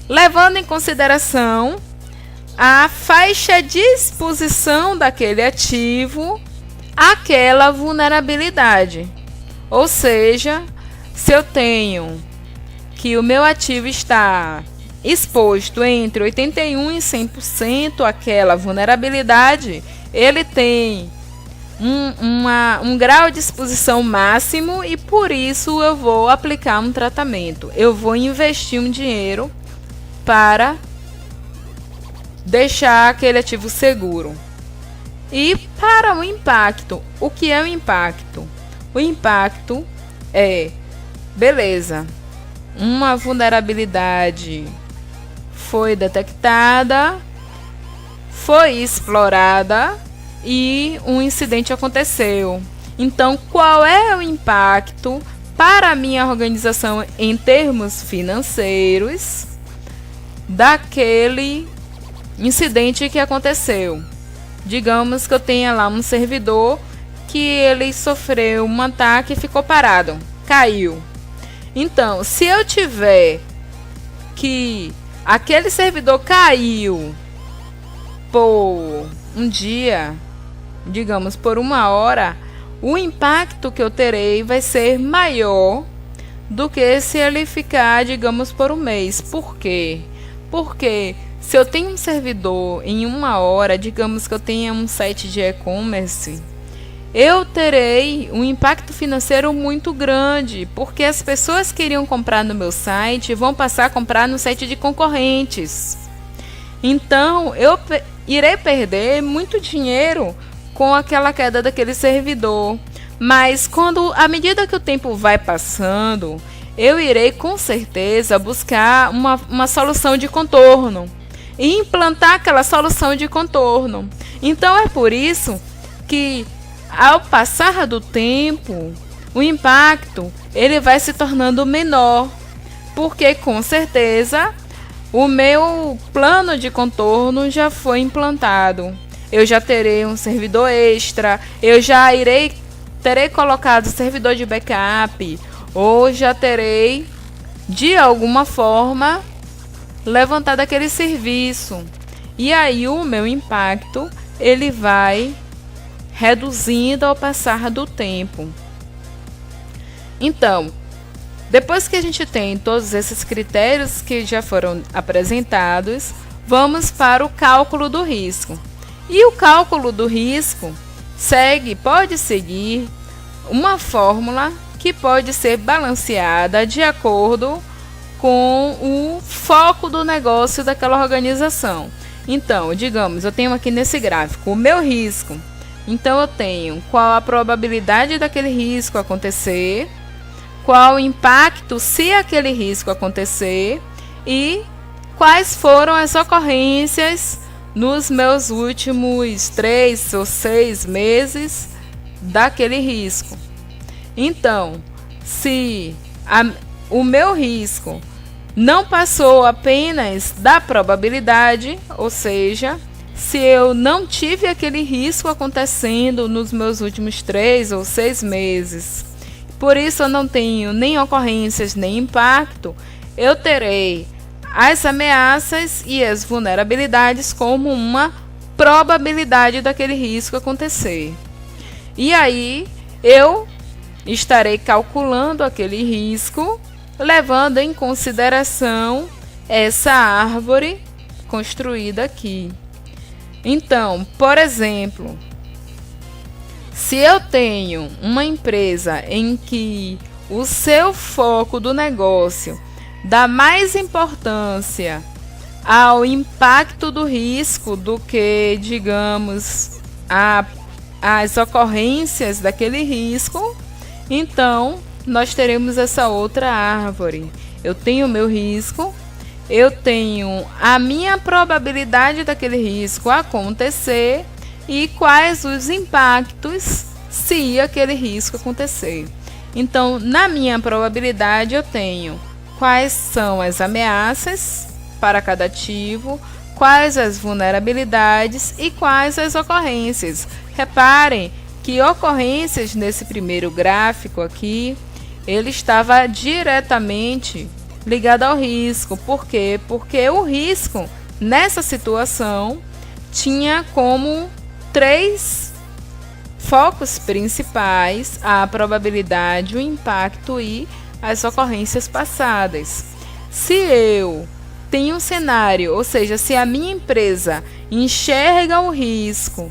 Speaker 1: levando em consideração a faixa de exposição daquele ativo àquela vulnerabilidade. Ou seja, se eu tenho que o meu ativo está exposto entre 81% e 100% àquela vulnerabilidade, ele tem um grau de exposição máximo e por isso eu vou aplicar um tratamento. Eu vou investir um dinheiro para deixar aquele ativo seguro. E para o impacto, o que é o impacto? O impacto é, beleza, uma vulnerabilidade foi detectada, foi explorada e um incidente aconteceu. Então, qual é o impacto para a minha organização em termos financeiros daquele incidente que aconteceu? Digamos que eu tenha lá um servidor que ele sofreu um ataque e ficou parado, caiu. Então, se eu tiver que aquele servidor caiu por um dia, digamos por 1 hora, o impacto que eu terei vai ser maior do que se ele ficar, digamos, por 1 mês. Por quê? Porque se eu tenho um servidor em 1 hora, digamos que eu tenha um site de e-commerce, eu terei um impacto financeiro muito grande, porque as pessoas que iriam comprar no meu site vão passar a comprar no site de concorrentes. Então, eu irei perder muito dinheiro com aquela queda daquele servidor. Mas à medida que o tempo vai passando, eu irei com certeza buscar uma solução de contorno e implantar aquela solução de contorno. Então é por isso que ao passar do tempo, o impacto ele vai se tornando menor, porque com certeza o meu plano de contorno já foi implantado. Eu já terei um servidor extra, eu já terei colocado servidor de backup, ou já terei de alguma forma levantado aquele serviço. E aí o meu impacto ele vai reduzindo ao passar do tempo. Então, depois que a gente tem todos esses critérios que já foram apresentados, vamos para o cálculo do risco. E o cálculo do risco pode seguir uma fórmula que pode ser balanceada de acordo com o foco do negócio daquela organização. Então, digamos, eu tenho aqui nesse gráfico o meu risco. Então, eu tenho qual a probabilidade daquele risco acontecer, qual o impacto se aquele risco acontecer e quais foram as ocorrências nos meus últimos 3 ou 6 meses daquele risco. Então, se o meu risco não passou apenas da probabilidade, ou seja, se eu não tive aquele risco acontecendo nos meus últimos 3 ou 6 meses, por isso eu não tenho nem ocorrências nem impacto, eu terei as ameaças e as vulnerabilidades como uma probabilidade daquele risco acontecer. E aí eu estarei calculando aquele risco, levando em consideração essa árvore construída aqui. Então, por exemplo, se eu tenho uma empresa em que o seu foco do negócio dá mais importância ao impacto do risco do que, digamos, as ocorrências daquele risco, então nós teremos essa outra árvore. Eu tenho o meu risco, eu tenho a minha probabilidade daquele risco acontecer e quais os impactos se aquele risco acontecer. Então, na minha probabilidade, eu tenho quais são as ameaças para cada ativo, quais as vulnerabilidades e quais as ocorrências. Reparem que ocorrências nesse primeiro gráfico aqui, ele estava diretamente ligado ao risco. Por quê? Porque o risco, nessa situação, tinha como 3 focos principais: a probabilidade, o impacto e as ocorrências passadas. Se eu tem um cenário, ou seja, se a minha empresa enxerga o risco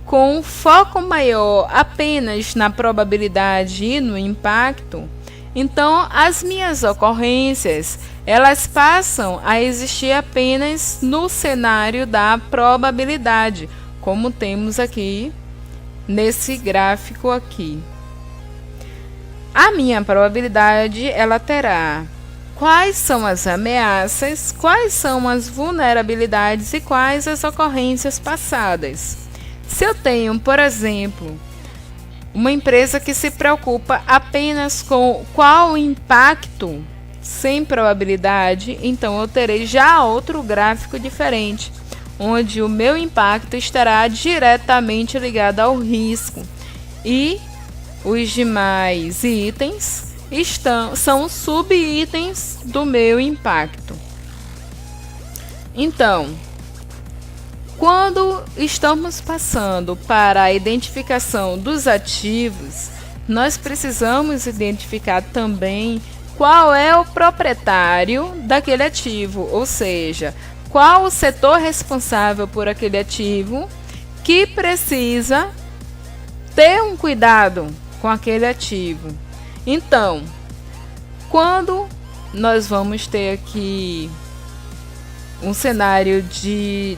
Speaker 1: com um foco maior apenas na probabilidade e no impacto, então as minhas ocorrências elas passam a existir apenas no cenário da probabilidade, como temos aqui nesse gráfico aqui. A minha probabilidade ela terá quais são as ameaças, quais são as vulnerabilidades e quais as ocorrências passadas. Se eu tenho, por exemplo, uma empresa que se preocupa apenas com qual o impacto sem probabilidade, então eu terei já outro gráfico diferente, onde o meu impacto estará diretamente ligado ao risco e os demais itens são subitens do meu impacto. Então, quando estamos passando para a identificação dos ativos, nós precisamos identificar também qual é o proprietário daquele ativo, ou seja, qual o setor responsável por aquele ativo que precisa ter um cuidado com aquele ativo. Então, quando nós vamos ter aqui um cenário de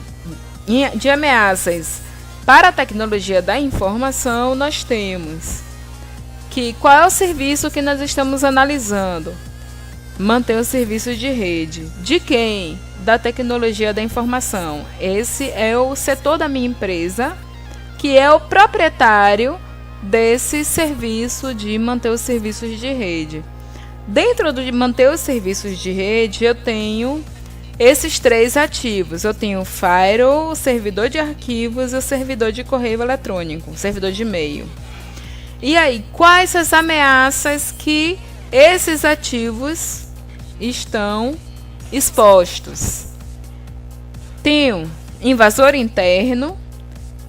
Speaker 1: ameaças para a tecnologia da informação, nós temos que qual é o serviço que nós estamos analisando? Manter o serviço de rede. De quem? Da tecnologia da informação. Esse é o setor da minha empresa, que é o proprietário desse serviço de manter os serviços de rede. Dentro de manter os serviços de rede, eu tenho esses três ativos. Eu tenho o firewall, o servidor de arquivos e o servidor de correio eletrônico, o servidor de e-mail. E aí, quais as ameaças que esses ativos estão expostos? Tenho invasor interno,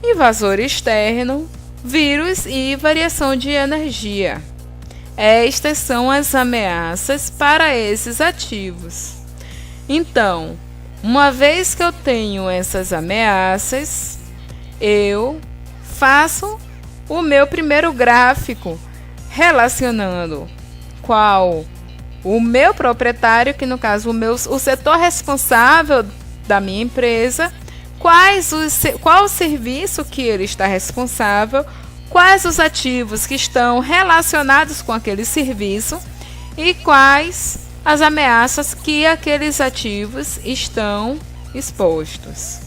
Speaker 1: invasor externo, vírus e variação de energia. Estas são as ameaças para esses ativos. Então, uma vez que eu tenho essas ameaças, eu faço o meu primeiro gráfico relacionando qual o meu proprietário, que no caso o setor responsável da minha empresa, qual o serviço que ele está responsável, quais os ativos que estão relacionados com aquele serviço e quais as ameaças que aqueles ativos estão expostos.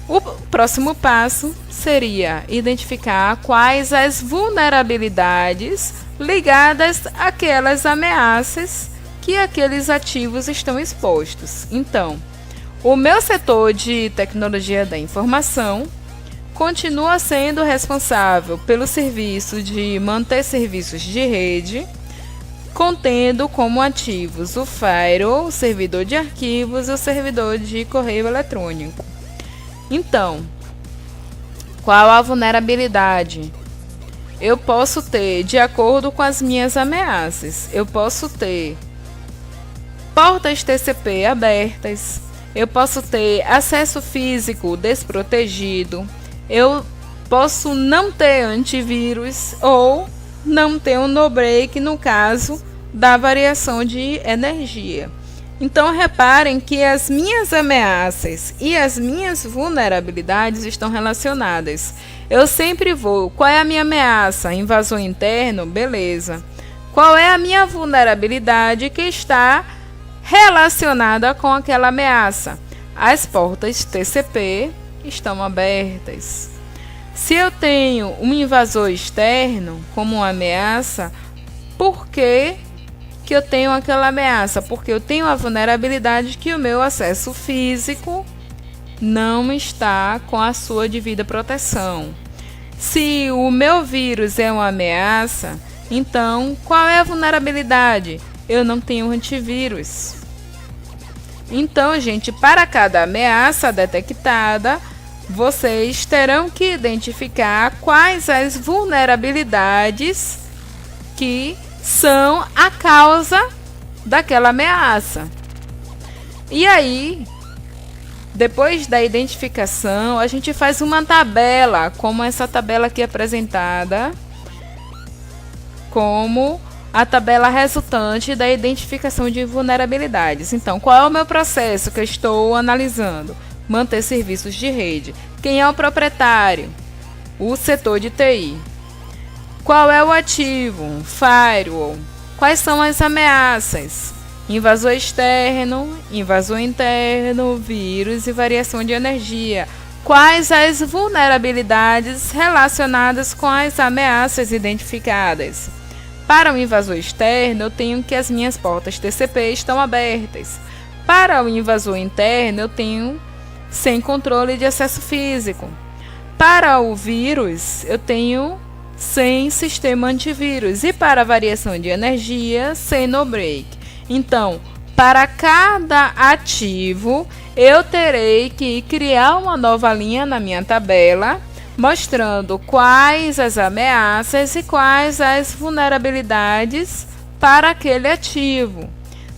Speaker 1: O próximo passo seria identificar quais as vulnerabilidades ligadas àquelas ameaças que aqueles ativos estão expostos. Então, o meu setor de tecnologia da informação continua sendo responsável pelo serviço de manter serviços de rede, contendo como ativos o firewall, o servidor de arquivos e o servidor de correio eletrônico. Então, qual a vulnerabilidade? Eu posso ter, de acordo com as minhas ameaças, eu posso ter portas TCP abertas, eu posso ter acesso físico desprotegido, eu posso não ter antivírus ou não ter um no-break no caso da variação de energia. Então, reparem que as minhas ameaças e as minhas vulnerabilidades estão relacionadas. Eu sempre vou, qual é a minha ameaça? Invasor interno? Beleza. Qual é a minha vulnerabilidade que está relacionada com aquela ameaça? As portas TCP estão abertas. Se eu tenho um invasor externo como uma ameaça, por que eu tenho aquela ameaça? Porque eu tenho a vulnerabilidade que o meu acesso físico não está com a sua devida proteção. Se o meu vírus é uma ameaça, então qual é a vulnerabilidade? Eu não tenho antivírus. Então, gente, para cada ameaça detectada, vocês terão que identificar quais as vulnerabilidades que são a causa daquela ameaça. E aí, depois da identificação, a gente faz uma tabela, como essa tabela aqui apresentada, como a tabela resultante da identificação de vulnerabilidades. Então, qual é o meu processo que eu estou analisando? Manter serviços de rede. Quem é o proprietário? O setor de TI. Qual é o ativo? Firewall. Quais são as ameaças? Invasor externo, invasor interno, vírus e variação de energia. Quais as vulnerabilidades relacionadas com as ameaças identificadas? Para o invasor externo, eu tenho que as minhas portas TCP estão abertas. Para o invasor interno, eu tenho sem controle de acesso físico. Para o vírus, eu tenho sem sistema antivírus. E para a variação de energia, sem no break. Então, para cada ativo, eu terei que criar uma nova linha na minha tabela, mostrando quais as ameaças e quais as vulnerabilidades para aquele ativo.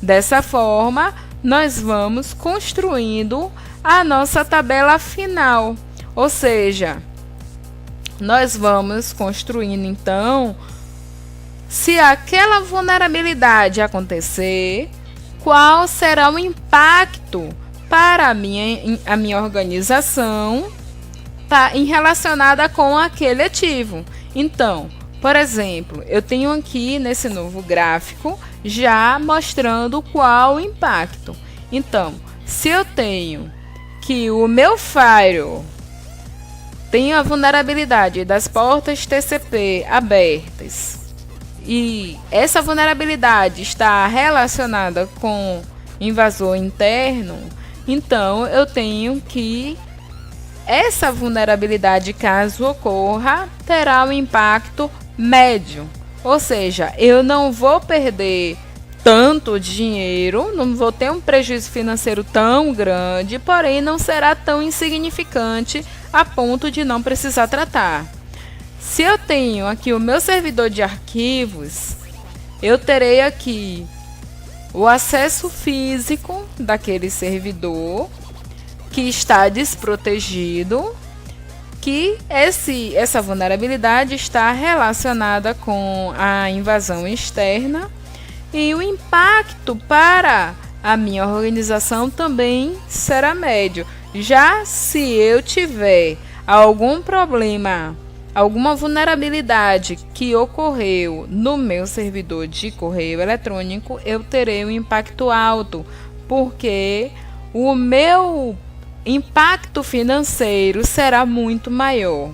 Speaker 1: Dessa forma, nós vamos construindo a nossa tabela final, ou seja, nós vamos construindo então, se aquela vulnerabilidade acontecer, qual será o impacto para a minha organização relacionada com aquele ativo. Então, por exemplo, eu tenho aqui nesse novo gráfico já mostrando qual o impacto. Então, se eu tenho que o meu firewall tem a vulnerabilidade das portas TCP abertas e essa vulnerabilidade está relacionada com invasor interno, então eu tenho que essa vulnerabilidade, caso ocorra, terá um impacto médio, ou seja, eu não vou perder tanto dinheiro, não vou ter um prejuízo financeiro tão grande, porém não será tão insignificante a ponto de não precisar tratar. Se eu tenho aqui o meu servidor de arquivos, eu terei aqui o acesso físico daquele servidor que está desprotegido, que essa vulnerabilidade está relacionada com a invasão externa e o impacto para a minha organização também será médio. Já se eu tiver algum problema, alguma vulnerabilidade que ocorreu no meu servidor de correio eletrônico, eu terei um impacto alto, porque o meu impacto financeiro será muito maior.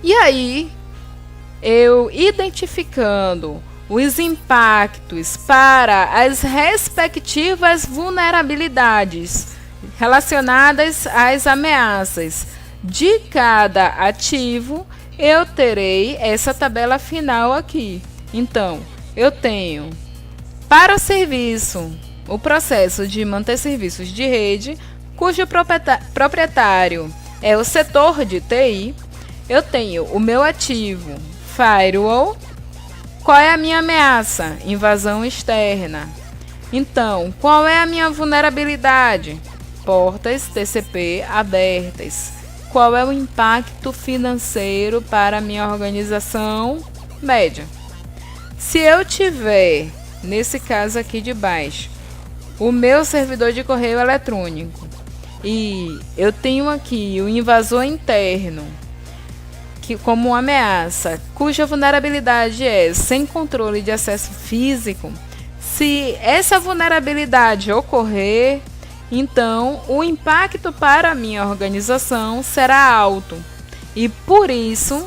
Speaker 1: E aí, eu identificando os impactos para as respectivas vulnerabilidades relacionadas às ameaças de cada ativo, eu terei essa tabela final aqui. Então, eu tenho para o serviço, o processo de manter serviços de rede, cujo proprietário é o setor de TI. Eu tenho o meu ativo firewall. Qual é a minha ameaça? Invasão externa. Então, qual é a minha vulnerabilidade? Portas TCP abertas. Qual é o impacto financeiro para a minha organização? Média. Se eu tiver, nesse caso aqui de baixo, o meu servidor de correio eletrônico e eu tenho aqui o invasor interno, que como ameaça, cuja vulnerabilidade é sem controle de acesso físico, se essa vulnerabilidade ocorrer, então o impacto para a minha organização será alto e por isso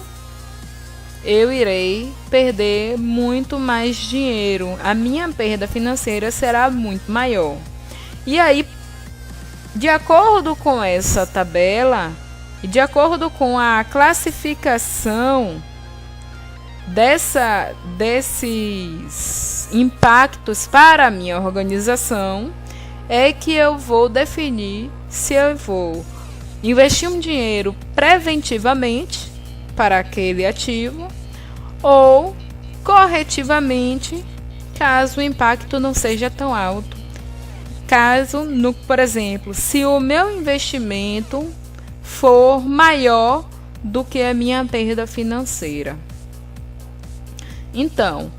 Speaker 1: eu irei perder muito mais dinheiro, a minha perda financeira será muito maior. E aí, de acordo com essa tabela, e de acordo com a classificação desses impactos para a minha organização, é que eu vou definir se eu vou investir um dinheiro preventivamente para aquele ativo ou corretivamente, caso o impacto não seja tão alto caso, por exemplo, se o meu investimento for maior do que a minha perda financeira. Então,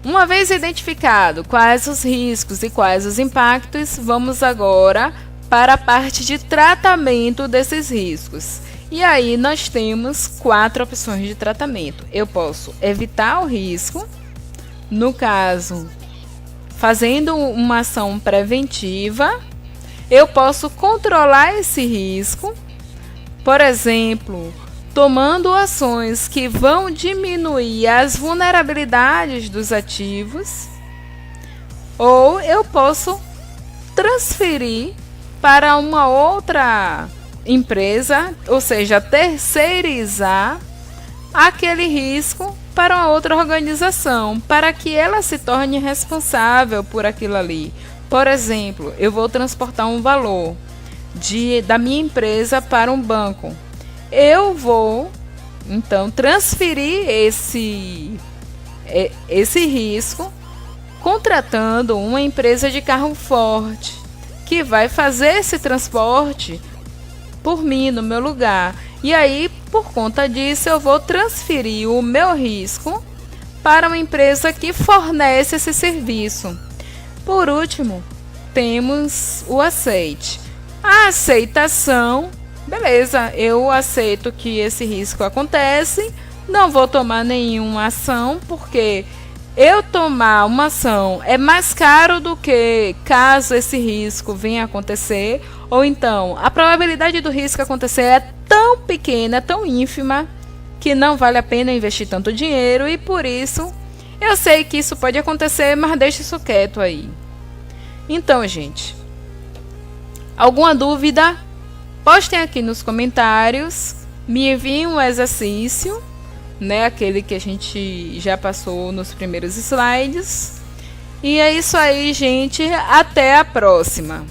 Speaker 1: uma vez identificado quais os riscos e quais os impactos, vamos agora para a parte de tratamento desses riscos. E aí nós temos 4 opções de tratamento. Eu posso evitar o risco, no caso, fazendo uma ação preventiva. Eu posso controlar esse risco, por exemplo, tomando ações que vão diminuir as vulnerabilidades dos ativos, ou eu posso transferir para uma outra empresa, ou seja, terceirizar aquele risco para uma outra organização, para que ela se torne responsável por aquilo ali. Por exemplo, eu vou transportar um valor da minha empresa para um banco. Eu vou, então, transferir esse risco contratando uma empresa de carro forte que vai fazer esse transporte por mim, no meu lugar. E aí, por conta disso, eu vou transferir o meu risco para uma empresa que fornece esse serviço. Por último, temos o aceite. A aceitação, beleza, eu aceito que esse risco acontece, não vou tomar nenhuma ação, porque eu tomar uma ação é mais caro do que caso esse risco venha a acontecer, ou então a probabilidade do risco acontecer é tão pequena, é tão ínfima, que não vale a pena investir tanto dinheiro, e por isso eu sei que isso pode acontecer, mas deixa isso quieto aí. Então, gente, alguma dúvida? Postem aqui nos comentários, me enviem um exercício, né, aquele que a gente já passou nos primeiros slides. E é isso aí, gente. Até a próxima!